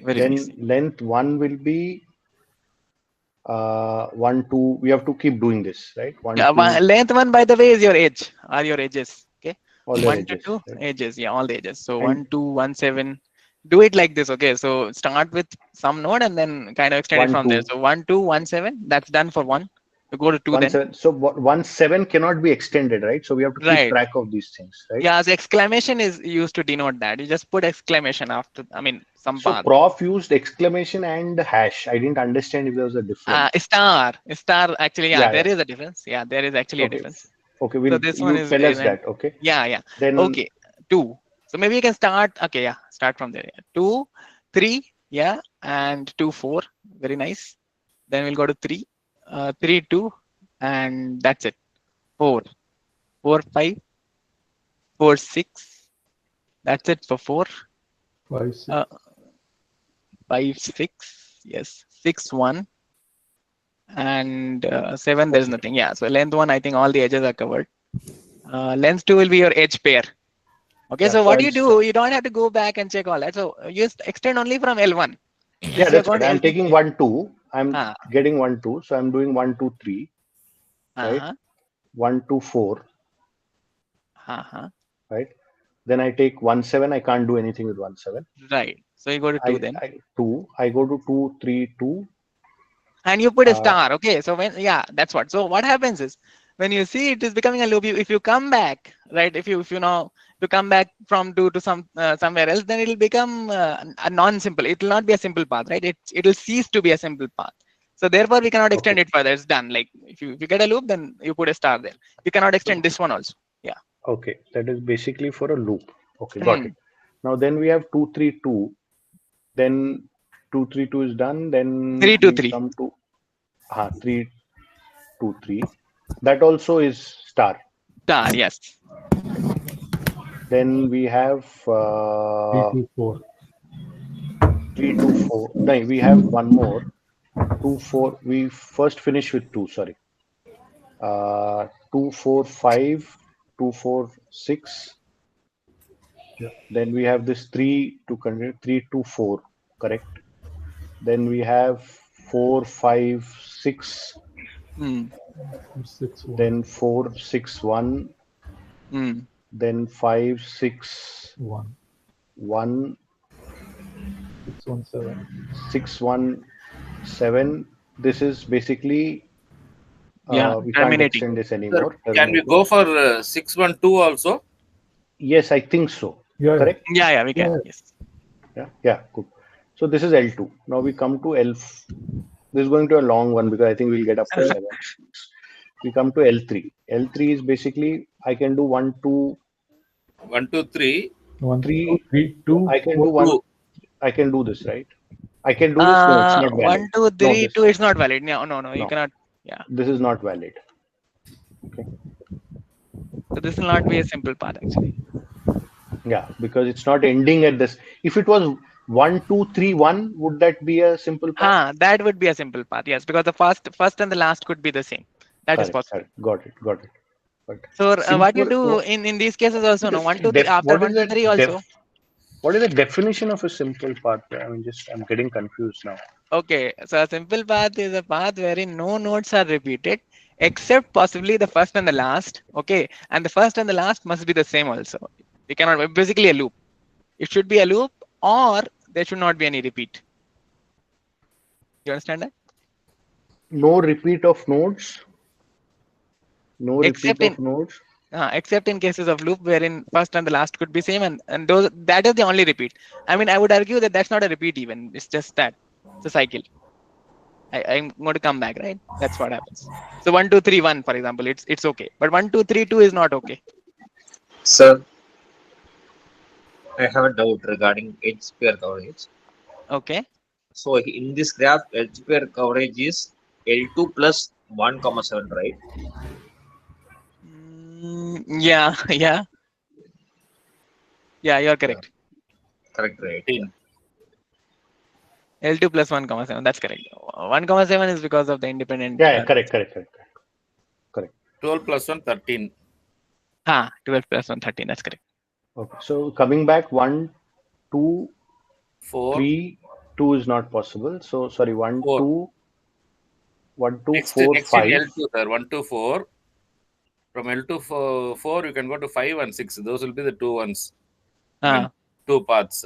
Very Then nice. length 1 will be 1, 2. We have to keep doing this, right? 1, 2, Length 1, by the way, is your edge, are your edges. Okay. all their 1 to edges, 2 right? edges. Yeah, all the edges. So And 1, 2, 1, 7. Do it like this. Okay. So start with some node and then kind of extend it 1, from there. 2, So 1, 2, 1, 7. That's done for 1. You go to 2 1, then. 7. So 1, 7 cannot be extended, right? So we have to keep track of these things, right? Yeah, the exclamation is used to denote that. You just put exclamation after, I mean, some So path. prof used exclamation and hash. I didn't understand if there was a difference. Star actually, yeah, Yeah, there yeah. is a difference. Yeah, there is actually a Okay. difference. Okay. So Will this one you is tell very us nice. that? Okay. Yeah. Then Okay, 2. So maybe you can start. Okay, yeah, start from there. Yeah. 2, 3, yeah, and 2, 4. Very nice. Then we'll go to 3, 3, 2, and that's it. 4, 4, 5, 4, 6. That's it for 4. 5, 6. 5, 6. Yes, 6, 1, and 7. There's nothing. Yeah. So length 1, I think all the edges are covered. Length 2 will be your edge pair. Okay, yeah, so what I'll you do, you don't have to go back and check all that. So you extend only from L1. yeah, If you're that's going right. to I'm L2, taking 1, 2. I'm uh, getting 1, 2. So I'm doing 1, 2, 3. Right. uh-huh, 1, 2, 4. uh-huh, Right. Then I take 1, 7. I can't do anything with 1, 7. right. So you go to 2 then. 2. I go to 2, 3, 2. And you put a Uh, star. Okay, so that's what. So what happens is when you see it is becoming a loop, if you come back, right? If you know to come back from 2 to somewhere else, then it will become a non-simple. It will not be a simple path, right? It will cease to be a simple path. So therefore, we cannot extend okay. it further. It's done. Like if you get a loop, then you put a star there. You cannot extend this one also. Yeah. Okay. That is basically for a loop. Okay. Got Hmm. it. Now then we have 2, 3, 2. Then 2, 3, 2 is done. Then 3, 2, we 3. come to 3, 2, 3. That also is star. Star. Yes. Then we have 3, 2, 4. 3, 2, 4. No, we have one more. 2, 4. We first finish with 2. Sorry. 2, 4, 5. 2, 4, 6. Yeah. Then we have this 3 to continue. 3, 2, 4. Correct. Then we have 4, 5, 6. Hmm. 6, 1. Then 4, 6, 1. Hmm. Then 5, 6, 1. 1. 6, 1, 7. 6, 1, 7. This is basically Yeah. we can't Terminating. extend this Sir, anymore. can we Terminating. go for 612 also? Yes, I think so. Yeah, Correct? Yeah. We can. Yeah. Yes. Yeah, yeah, good. So this is L2. Now we come to L. This is going to a long one because I think we'll get up to 7. We come to L3. L3 is basically I can do 1, 2, 1, 2, 3. 1, 2, 3. 3, 2, I can 4. do 1. 2. I can do this, right? I can do this. No, it's not valid. 1, 2, No, 3, this 2. It's not valid. No. You no. cannot. Yeah. This is not valid. Okay. So this will not be a simple path actually. Yeah, because it's not ending at this. If it was 1, 2, 3, 1, would that be a simple path? That would be a simple path. Yes, because the first and the last could be the same. That is Correct. possible. Correct. Got it. Got it. But So what you simple. do in these cases also, no, 1, 2, 3 after What 1, is 2, the 3 also. what is the definition of a simple path? I mean, I'm getting confused now. Okay, so a simple path is a path wherein no nodes are repeated except possibly the first and the last. Okay, and the first and the last must be the same also. You cannot basically a loop. It should be a loop or there should not be any repeat. You understand that? No repeat of nodes. No repeat Except in of nodes. except in cases of loop wherein first and the last could be same, and those that is the only repeat. I mean, I would argue that that's not a repeat even. It's just that it's a cycle. I'm going to come back, right? That's what happens. So 1, 2, 3, 1, for example, it's okay, but 1, 2, 3, 2 is not okay. Sir, I have a doubt regarding edge pair coverage. Okay. So in this graph, edge pair coverage is L2 plus 1 comma 7, right? Yeah, you're correct. Correct, right? 13. L2 plus 1 comma 7. That's correct. 1 comma 7 is because of the independent. Yeah, correct. 12 plus 1, 13. 12 plus 1, 13. That's correct. Okay. So coming back, 1, 2, 4. 3, 2 is not possible. So sorry, 1, 4. 2, 1, 2, Next 4, in 5. L2, sir. 1 to 4. From L2 4, you can go to 5 and 6. Those will be the two ones. I mean, two paths.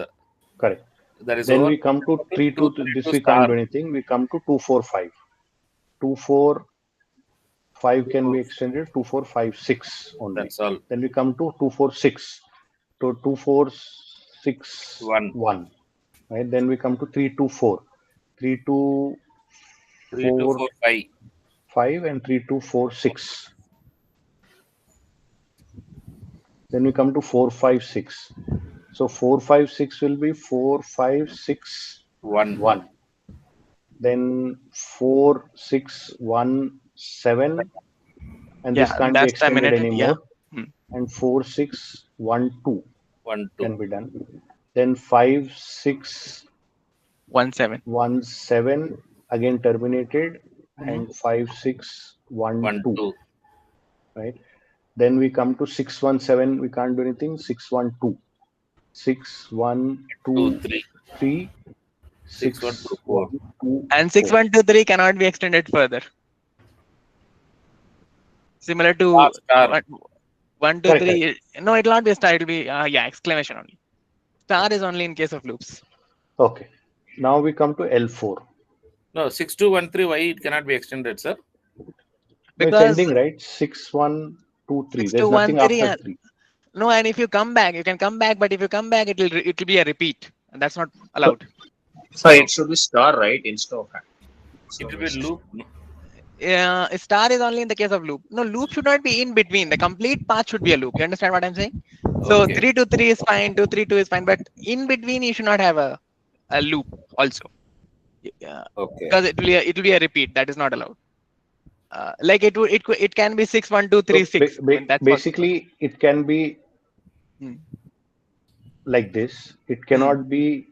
Correct. That is Then over. we come to 3, 2. This we star. can't do anything. We come to 2, 4, 5. 2, 4, 5 can be extended. 2, 4, 5, 6 only. That's all. Then we come to 2, 4, 6. So 2, 4, 6, 1. 1. right? Then we come to 3 to 4, 3 to 3 to 4 4, 5. 5, and 3 to 4 6. Then we come to 4 5 6. So 4 5 6 will be 4 5 6 1. 1. Then 4 6 1 7, and Yeah, this can't be that's extended terminated. Yeah. anymore. Hmm. And 4 6 1 2 1, 2. can be done. Then 5 6 1 7. 1 7 again terminated, Hmm. and 5 6 1 1, 2, 2. right? Then we come to 6 1 7. We can't do anything. 6 1 2, 6 1 2, 2 3. 3, 6, 1, 2, 6 4. 1 2 And 6 4. 1 2 3 cannot be extended further. Similar to Last star. 1 2 Correct, correct. 3. No, it will not be a star. It will be yeah, exclamation only. Star is only in case of loops. Okay. Now we come to L4. No, 6, 2, 1, 3. Why it cannot be extended, sir? No, it's Because ending, right? 6 1 2 3. 6 2 There's 1 nothing 3. after 3. No, and if you come back, you can come back. But if you come back, it will be a repeat, and that's not So, allowed. So No. it should be star, right? Instead of hand. It So will be it's loop. No. Yeah, a star is only in the case of loop. No, loop should not be in between. The complete path should be a loop. You understand what I'm saying? So Okay. 3 to 3 is fine, 2 3 2 is fine, but in between you should not have a loop also. Yeah, Okay. because it will be a repeat. That is not allowed. Like it can be 6 1 2 3 so 6. I mean that's possible. basically, it can be Hmm. like this. It Hmm. cannot be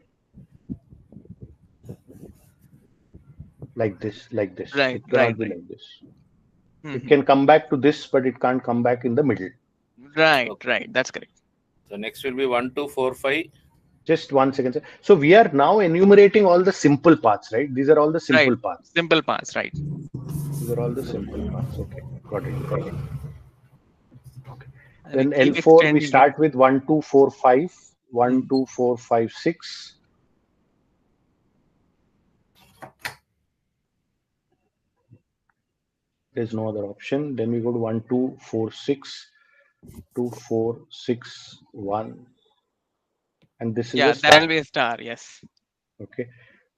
like this, like this. Right, It right, cannot be right. like this. It Hmm. can come back to this, but it can't come back in the middle. Right, Okay. right. That's correct. So next will be 1, 2, 4, 5. Just 1 second, sir. So we are now enumerating all the simple paths, right? These are all the Right. simple paths. Simple paths, right. These are all the simple paths. Okay, got it. Okay. And we Then keep L4, we extending it. start with 1 2 4 5, 1 Hmm. 2 4 5 6. There's no other option. Then we go to 1 2 4 6, 2 4 6 1, and this is a Yeah, that star. will be a star. Yes. Okay.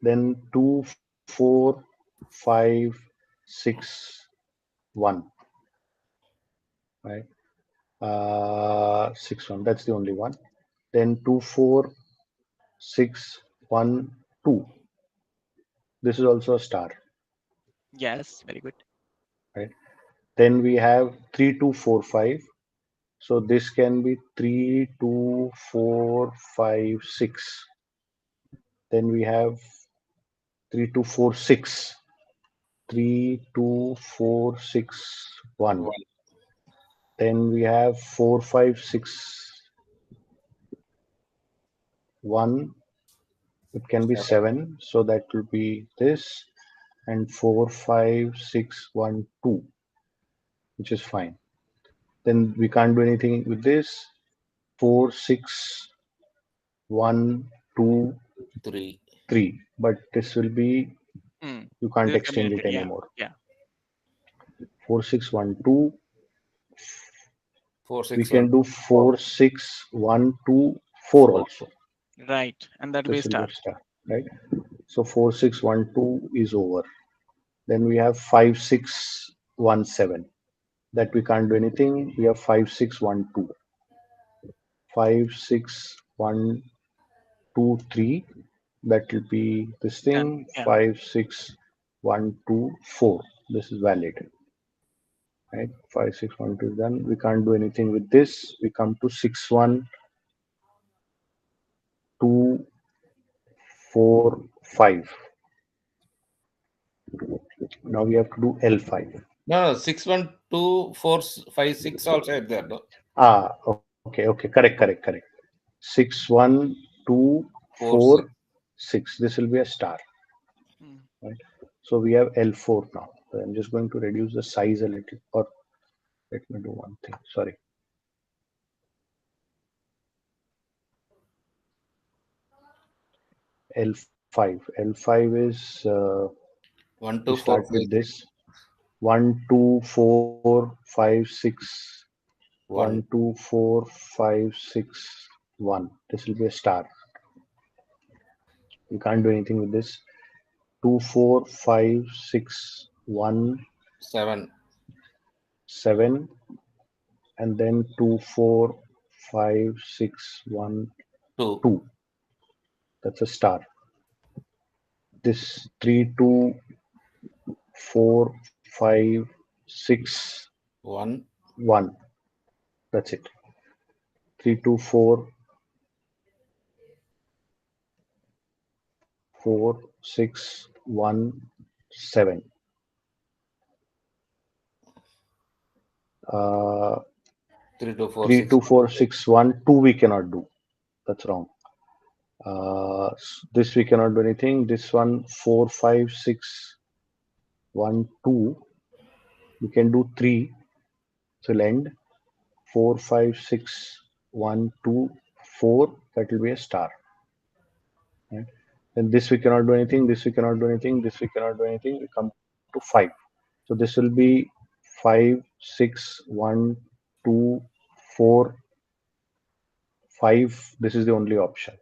Then 2 4 5 6 1, right? 6 1. That's the only one. Then 2 4 6 1 2. This is also a star, Yes. Very good. right? Then we have 3 2 4 5. So this can be 3 2 4 5 6. Then we have 3 2 4 6. 3 2 4 6 1. 1, Then we have 4 5 6 1. It can be 7. 7. So that will be this. And 4 5 6 1 2, which is fine. Then we can't do anything with this. 4 6 1 2 3. 3. But this will be, Hmm. you This can't is extend it communicated. Yeah. anymore. Yeah. 4 6 1 2. 4, We 6, 1, can do 4. 4 6 1 2 4 4. also. Right. And that will be a This will be star. a star, right? So 4 6 1 2 is over. Then we have 5 6 1 7. That we can't do anything. We have 5 6 1 2. 5 6 1 2 3. That will be this Done. thing. Yeah. 5 6 1 2 4. This is valid, right? 5 6 1 2 is done. We can't do anything with this. We come to 6 1 2 4 5. Now we have to do L5. No, no, 6, 1, 2, 4, 5, 6 also is there. No? Okay. Correct. 6 1 2 4, 6. 4 6. This will be a star, Hmm. right? So we have L4 now. So I'm just going to reduce the size a little, or let me do one thing. Sorry. L5. L5 is, 1, we 2, 4, start 5, with 6. this 1 2 4 5 6. 1 1. 2 4 5 6 1. This will be a star. You can't do anything with this. 2, 4, 5, 6, 1, 7. 7, and then 2, 4, 5, 6, 1, 2. 2. That's a star. This 3, 2, 4, 5, 6, 1. 1. That's it. 3, 2, 4, 4, 6, 1, 7. 3, 2, 4, 3, 6. 2, 4, 6, 1. 2 we cannot do. That's wrong. This we cannot do anything. This one 4, 5, 6, 1, 2. We can do 3. So we'll end 4, 5, 6, 1, 2, 4. That will be a star. Right? Then this we cannot do anything. This we cannot do anything. This we cannot do anything. We come to 5. So this will be 5, 6, 1, 2, 4, 5. This is the only option.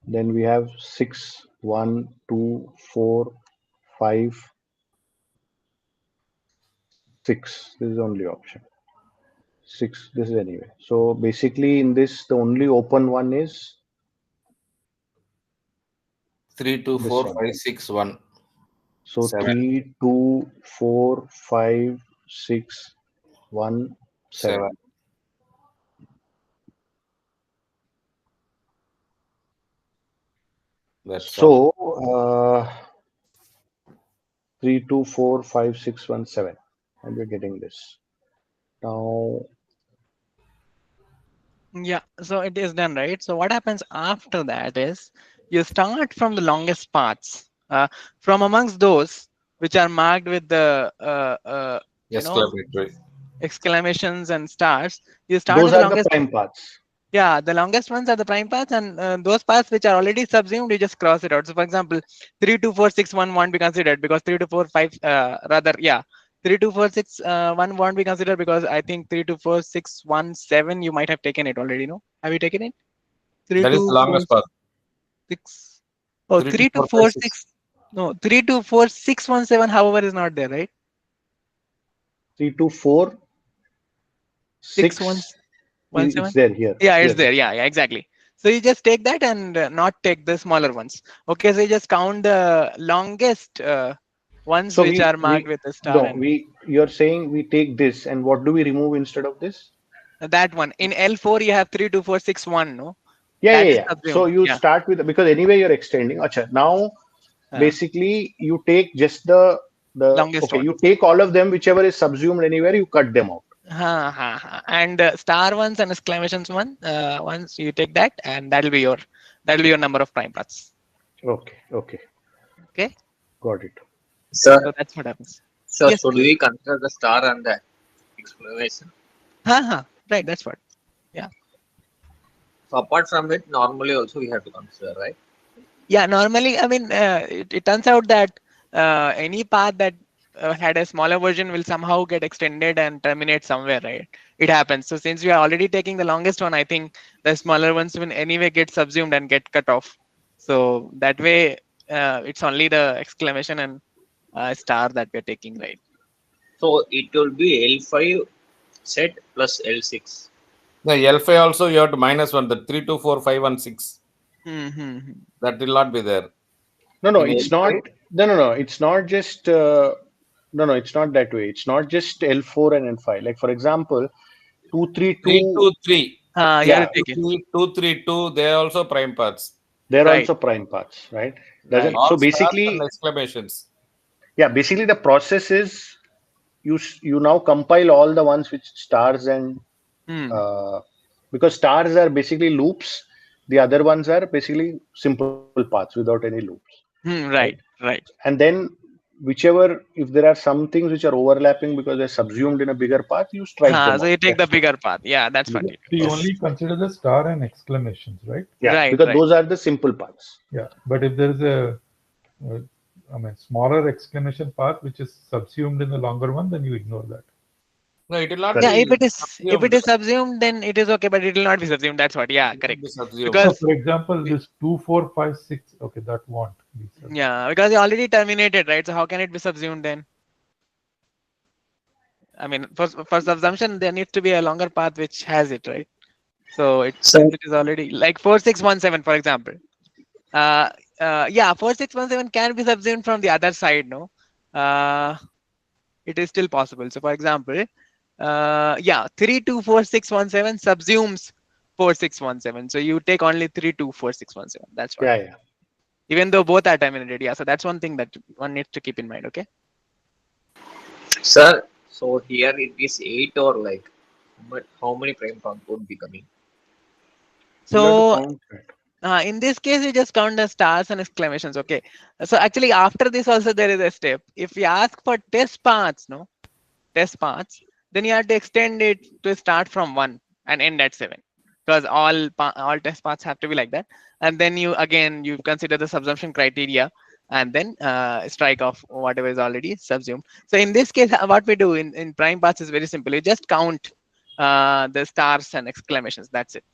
Then we have 6, 1, 2, 4, 5, 6. This is the only option. 6. This is anyway. So basically in this, the only open one is 3, 2, this 4, one. 5, 6, 1. So 7. 3, 2, 4, 5, 6, 1, 7. 7. That's all. So 3, 2, 4, 5, 6, 1, 7. And we're getting this. Now, Yeah, so it is done, right? So what happens after that is you start from the longest paths. From amongst those which are marked with the Exclamatory. exclamations and stars, you start those with the are the longest. prime paths. Yeah, the longest ones are the prime paths, and those paths which are already subsumed, you just cross it out. So, for example, 3, 2, 4, 6, 1 won't be considered because 3, 2, 4, 5, rather, yeah, 3, 2, 4, 6, 1 won't be considered because I think 3, 2, 4, 6, 1, 7, you might have taken it already, no? Have you taken it? 3, That is 2, the 4, longest path. 6. Oh, 3, 2, 3, 2, 4, 5, 4, 6. 6. No, 3, 2, 4, 6, 1, 7, however, is not there, right? 3, 2, 4, 6, 1, 6. 1, It's 7. there here. Yeah, it's Here. there. Yeah, yeah, exactly. So you just take that and not take the smaller ones. Okay, so you just count the longest ones So which are marked with a star, no, and you're saying we take this and what do we remove instead of this? that one. In L4, you have 3, 2, 4, 6, 1. No, Yeah, that yeah, is yeah. So subsumed. you Yeah. start with, because anyway you're extending. Acha, now Uh, basically you take just the longest okay, one. you take all of them, whichever is subsumed anywhere, you cut them out. Ha, ha, ha. And star ones and exclamations one. Once you take that, and that'll be your number of prime paths. Okay, okay, Okay, got it. Sir, so that's what happens. so Yes. should we consider the star and the exclamation? Ha, ha. Right. That's what. Yeah. So apart from it, normally also we have to consider, right? Yeah, normally, I mean, it turns out that any path that had a smaller version will somehow get extended and terminate somewhere, right? It happens. So since we are already taking the longest one, I think the smaller ones will anyway get subsumed and get cut off. So that way, it's only the exclamation and star that we're taking, right? So it will be L5 set plus L6. The L5 also you have to minus 1. The 3, 2, 4, 5, 1, 6. Mm-hmm. That will not be there. No, In it's not. L5, No. It's not just. No, it's not that way. It's not just L4 and L5. Like for example, 2, 3, 3, 2. 2, 3. You Yeah, have to take it. 2, 3, 2. They are also prime paths. they're Right, also prime paths, right? right. All So stars and basically, exclamations. yeah, basically the process is you now compile all the ones which stars and Hmm. because stars are basically loops, the other ones are basically simple paths without any loops, right? Right, right. And then whichever, if there are some things which are overlapping because they're subsumed in a bigger path, you strike them So out. you take the That's all. bigger path. Yeah, that's what you So do. you Yes. only consider the star and exclamations, right? Yeah, Right, because right. those are the simple paths. Yeah. But if there is I mean, smaller exclamation path which is subsumed in the longer one, then you ignore that. No, it will not Yeah, be if it is subsumed. subsumed, then it is okay, but it will not be subsumed. That's what. Yeah, It will correct. be subsumed. So Because for example, this 2, 4, 5, 6. Okay, that won't be subsumed. yeah, because you already terminated, right? So how can it be subsumed then? I mean, for subsumption, there needs to be a longer path which has it, right? So So since it is already like 4617, for example. Uh, yeah, 4617 can be subsumed from the other side, no? Uh, it is still possible. So for example, yeah, 324617 subsumes 4617. So you take only 324617. That's what. Yeah, yeah. Even though both are terminated, yeah. So that's one thing that one needs to keep in mind. Okay. sir, so here it is 8 or like, but how many prime path would be coming? You'll have to So count that. in this case, you just count the stars and exclamations. Okay. So actually, after this also there is a step. If you ask for test paths, no test paths, then you have to extend it to start from 1 and end at 7, because all test paths have to be like that. And then you consider the subsumption criteria, and then strike off whatever is already subsumed. So in this case, what we do in prime paths is very simple. You just count the stars and exclamations. That's it.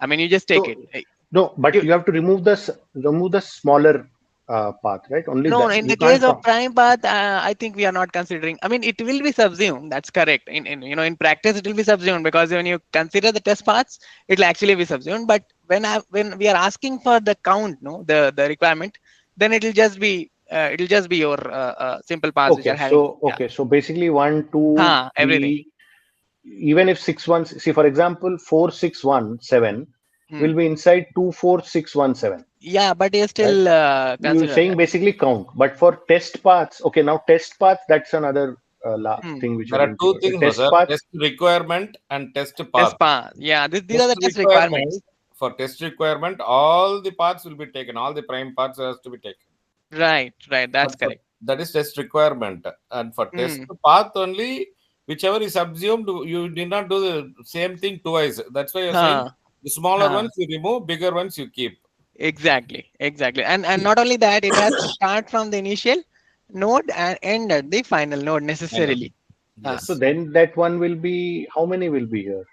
I mean, you just take So it. no, but You, you have to remove the smaller path, right? Only No, that in you the case can't of count. prime path, I think we are not considering. I mean, it will be subsumed. That's correct. In practice, it will be subsumed, because when you consider the test paths, it will actually be subsumed. But when we are asking for the count, no, the requirement, then it will just be your simple paths which Okay, are having. so Yeah. okay, so basically one, two, Everything. three. Even if 6 1, see for example, 4617 Hmm. will be inside 24617. Yeah, but you Right? still You're consider saying that. basically count, but for test paths, okay, now test paths, that's another Hmm. thing which I There are didn't think two of. things, no, Test sir. path, Test requirement and test path. Test path. Yeah, these are Test the test requirements. requirement, for test requirement, all the paths will be taken. All the prime paths has to be taken. Right, right. That's But for, correct. that is test requirement. And for test Hmm. path only, whichever is subsumed, you did not do the same thing twice. That's why you're saying Huh. the smaller Huh. ones you remove, bigger ones you keep. Exactly. And not only that, it has to start from the initial node and end at the final node Final. necessarily. so Yes. then that one will be, how many will be here?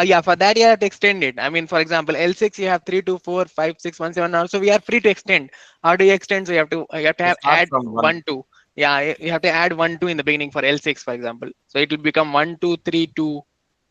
Yeah, for that you have to extend it. I mean, for example, L6 you have 3, 2, 4, 5, 6, 1, 7. Also, we are free to extend. How do you extend? So you have to You have start add from one. 1, 2. Yeah, you have to add 1, 2 in the beginning for L6, for example. So it will become 1, 2, 3, 2,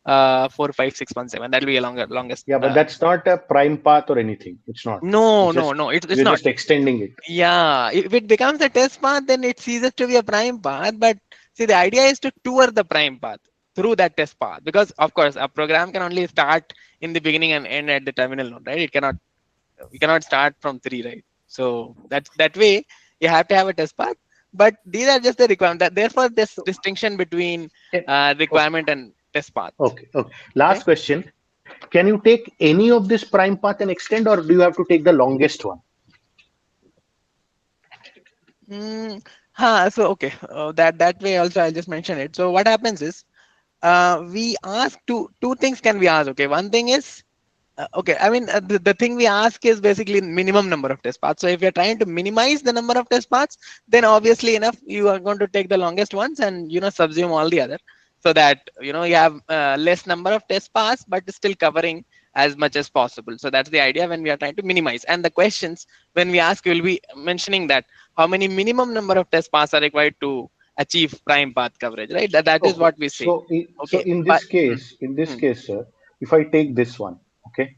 4, 5, 6, 1, 7. That will be a longest. Yeah, but that's not a prime path or anything. It's not. No, It's no, just, no. It's you're not. just extending it. Yeah, if it becomes a test path, then it ceases to be a prime path. But see, the idea is to tour the prime path through that test path, because of course a program can only start in the beginning and end at the terminal node, right? We cannot start from 3, right? So that way you have to have a test path. But these are just the requirement. Therefore, this So, distinction between yeah, okay, requirement and test path. okay. Okay. Last question. Can you take any of this prime path and extend, or do you have to take the longest one? So okay, that way also I'll just mention it. So what happens is, we ask two things can be asked. Okay, one thing is, okay, I mean, the thing we ask is basically minimum number of test paths. So if you're trying to minimize the number of test paths, then obviously enough you are going to take the longest ones and subsume all the other, so that you have less number of test paths but still covering as much as possible. So that's the idea when we are trying to minimize. And the questions when we ask, will be mentioning that how many minimum number of test paths are required to achieve prime path coverage, right? That is Okay. what we say. So Okay, but in this case, sir, if I take this one, okay,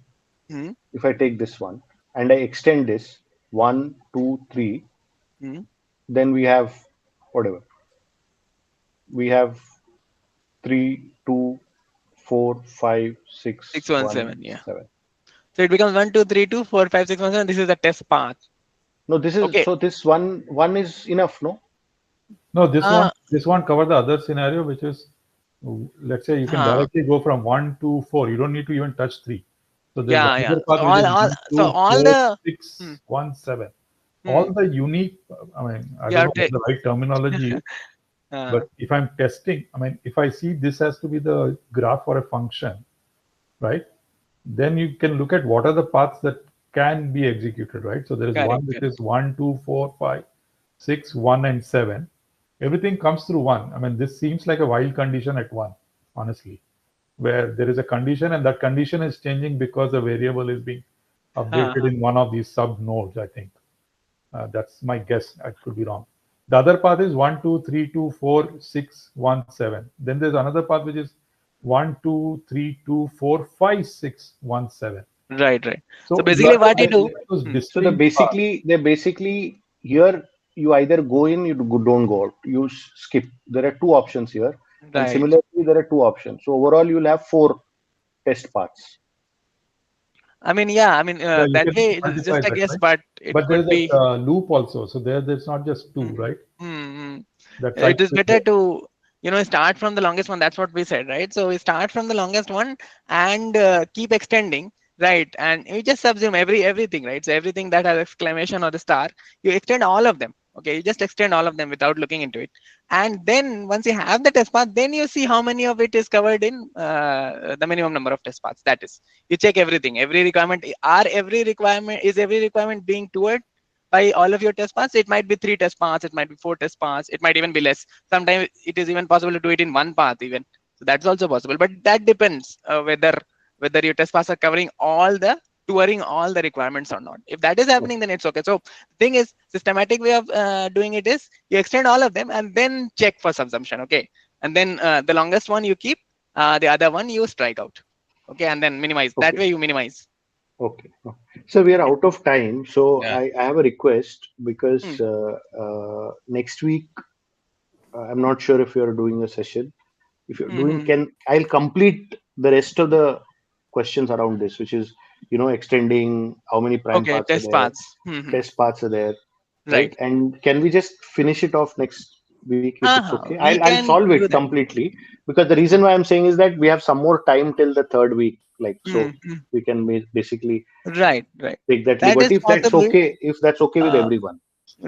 hmm, if I take this one and I extend this one, two, three, hmm, then we have whatever we have three, two, four, five, six, one, 617, yeah. seven. So it becomes 1, 2, 3, 2, 4, 5, 6, 1, 7. This is the test path. No, this is Okay. so this one is enough, no? No, Uh, this one cover the other scenario, which is, let's say you can huh. directly go from 1 to 4. You don't need to even touch 3. So the Yeah. longer So path, which is all 1, so 2, all 4, the 6, hmm, 1, 7. hmm, All the unique, I mean, I you don't have know what to the right terminology is, uh, but if I'm testing, I mean, if I see this has to be the graph for a function, right? Then you can look at what are the paths that can be executed, right? So there is one correct, which correct. is 1, 2, 4, 5, 6, 1, and 7. everything comes through one. I mean, this seems like a while condition at one, honestly, where there is a condition and that condition is changing because a variable is being updated in one of these sub nodes, I think. That's my guess. I could be wrong. The other path is 1, 2, 3, 2, 4, 6, 1, 7. Then there's another path which is 1, 2, 3, 2, 4, 5, 6, 1, 7. Right. So So you basically have to what you do, select those So distinct paths. they're basically here. You either go in, you don't go out. You skip. There are two options here, and right. similarly, there are two options. So overall, you'll have four test paths. I mean, yeah, I mean, Yeah, you that can way it is multiply just a that, guess, right? but it But there's could be. a loop also. So there's not just two, Mm, right? mm, mm. That It cycle is is better there. to, start from the longest one. That's what we said, right? So we start from the longest one and keep extending, right? And you just subsume everything, right? So everything that has exclamation or the star, you extend all of them. Okay, you just extend all of them without looking into it. And then once you have the test path, then you see how many of it is covered in the minimum number of test paths. That is, you check everything, every requirement. Is every requirement being toward by all of your test paths? It might be 3 test paths, it might be 4 test paths, it might even be less. Sometimes it is even possible to do it in one path even. So that's also possible, but that depends whether your test paths are covering all the touring all the requirements or not. If that is happening, then it's okay. So the thing is, systematic way of doing it is you extend all of them and then check for subsumption. Okay, and then the longest one you keep, the other one you strike out. Okay, and then minimize. That Okay. way you minimize. Okay. So we are out of time. So Yeah. I have a request Hmm. because next week I'm not sure if you're doing a session. If you're doing, Hmm. I'll complete the rest of the questions around this, which is extending how many prime Okay, parts are test there, paths. Hmm. test parts are there, right? Right. And can we just finish it off next week if it's okay? We I'll can solve do it that. completely because the reason Hmm. why I'm saying is that we have some more time till the third week, like so Hmm. we can basically Right. take that That is liberty possible. if that's okay with Uh, everyone.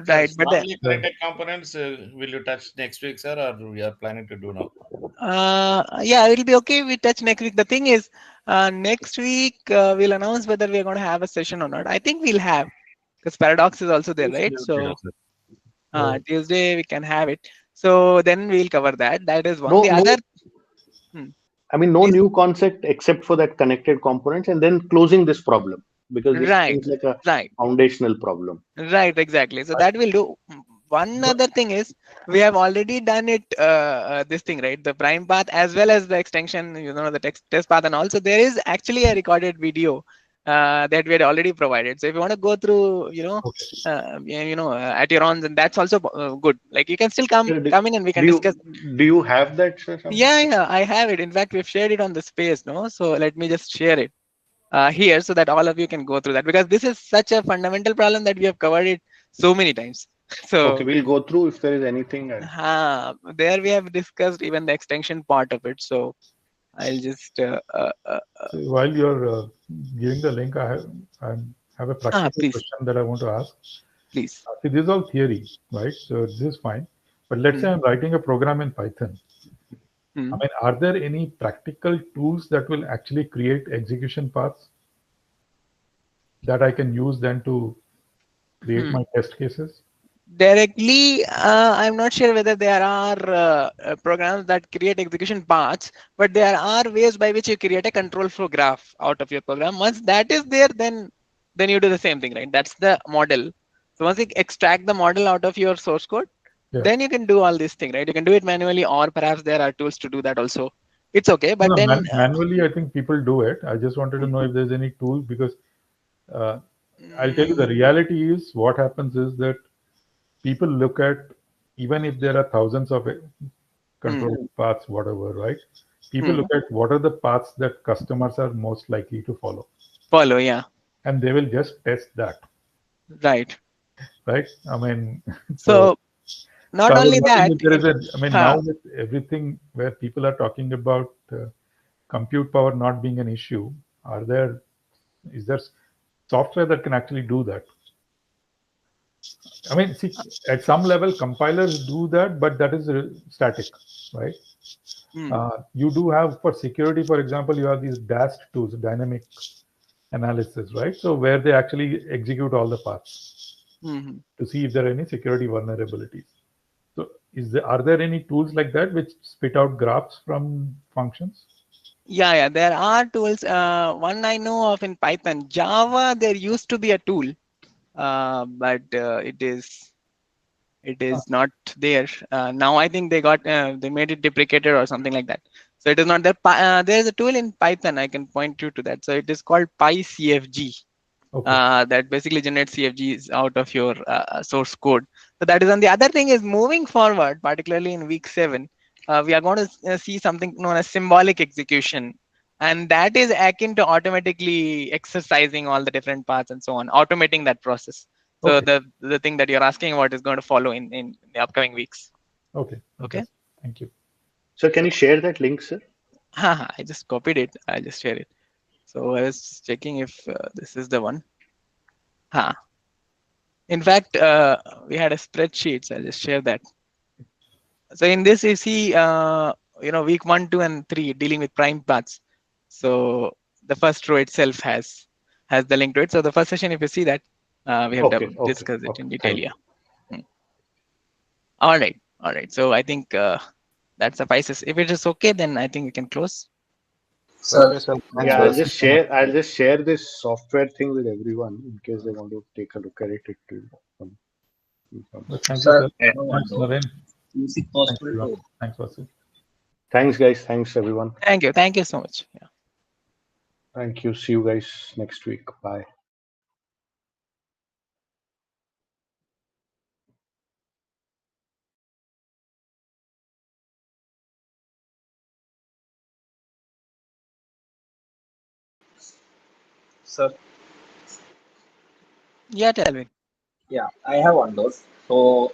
So right, but then, strongly Yeah. connected components, will you touch next week, sir, or we are planning to do now? yeah, it'll be okay. We touch next week. The thing is, next week we'll announce whether we're going to have a session or not. I think we'll have, because paradox is also there, right? So Yeah. Tuesday we can have it. So then we'll cover that. That is one. No, The no, other, hmm, I mean, no please. new concept except for that connected components and then closing this problem because this Right, seems like a right. foundational problem. Right, exactly. So that will do. One other thing is we have already done it. This thing, right? The prime path as well as the extension. The test path, and also there is actually a recorded video that we had already provided. So if you want to go through, Okay. at your own, then that's also good. Like you can still come Yeah, come in and we can do you discuss. do you have that, sir, somehow? Yeah, I have it. In fact, we've shared it on the space. No, so let me just share it here so that all of you can go through that, because this is such a fundamental problem that we have covered it so many times. Okay, So we'll go through if there is anything. there we have discussed even the extension part of it. So I'll just So while you're giving the link, I have a practical please, question that I want to ask. please. See, this is all theory, right? So this is fine. But let's say Hmm. I'm writing a program in Python. I Hmm. mean, are there any practical tools that will actually create execution paths that I can use then to create Hmm. my test cases? Directly, I'm not sure whether there are programs that create execution paths, but there are ways by which you create a control flow graph out of your program. Once that is there, then you do the same thing, right? That's the model. So once you extract the model out of your source code, Yeah. then you can do all this thing, right? You can do it manually, or perhaps there are tools to do that also. It's okay, No, but then manually, I think people do it. I just wanted to know if there's any tool because uh, I'll tell you the mm, reality is what happens is that people look at, even if there are thousands of mm, control paths, whatever, right? People mm, look at what are the paths that customers are most likely to follow, follow, yeah, and they will just test that, right. right? I mean, so So so not I was only wondering that, if there is a, I mean, now huh, with everything where people are talking about compute power not being an issue, is there software that can actually do that? I mean, see, at some level, compilers do that, but that is static, right? mm, You do have for security, for example, you have these DAST tools, dynamic analysis, right? So where they actually execute all the paths mhm. to see if there are any security vulnerabilities. So Are there any tools like that which spit out graphs from functions? Yeah, there are tools. One I know of in Python. Java, there used to be a tool, but it is not there now. I think they made it deprecated or something like that. So it is not there. There is a tool in Python. I can point you to that. So it is called PyCFG. Okay. That basically generates CFGs out of your source code. So that is on. The other thing is moving forward, particularly in week 7, we are going to see something known as symbolic execution. And that is akin to automatically exercising all the different parts and so on, automating that process. So Okay. the thing that you're asking about is going to follow in the upcoming weeks. Okay. Okay. Thank you. Sir, can you share that link, sir? I just copied it. I'll just share it. So I was checking if this is the one. In fact, we had a spreadsheet. So I'll just share that. So in this, you see, week 1, 2, and 3 dealing with prime paths. So the first row itself has the link to it. So the first session, if you see that, we have discussed it in detail. Yeah. All right. So I think that suffices. If it is okay, then I think we can close. Sir, sir. Yeah, Thanks, I'll just share this software thing with everyone in case they want to take a look at it. Thank you, sir, sir. I have one Thanks, doubt. Naren. Is it Thanks, possible everyone. to Thanks, Vasu. Thanks, guys. Thanks, everyone. Thank you so much. Yeah. Thank you. See you guys next week. Bye. sir? Yeah, tell me. Yeah, I have one doubt. So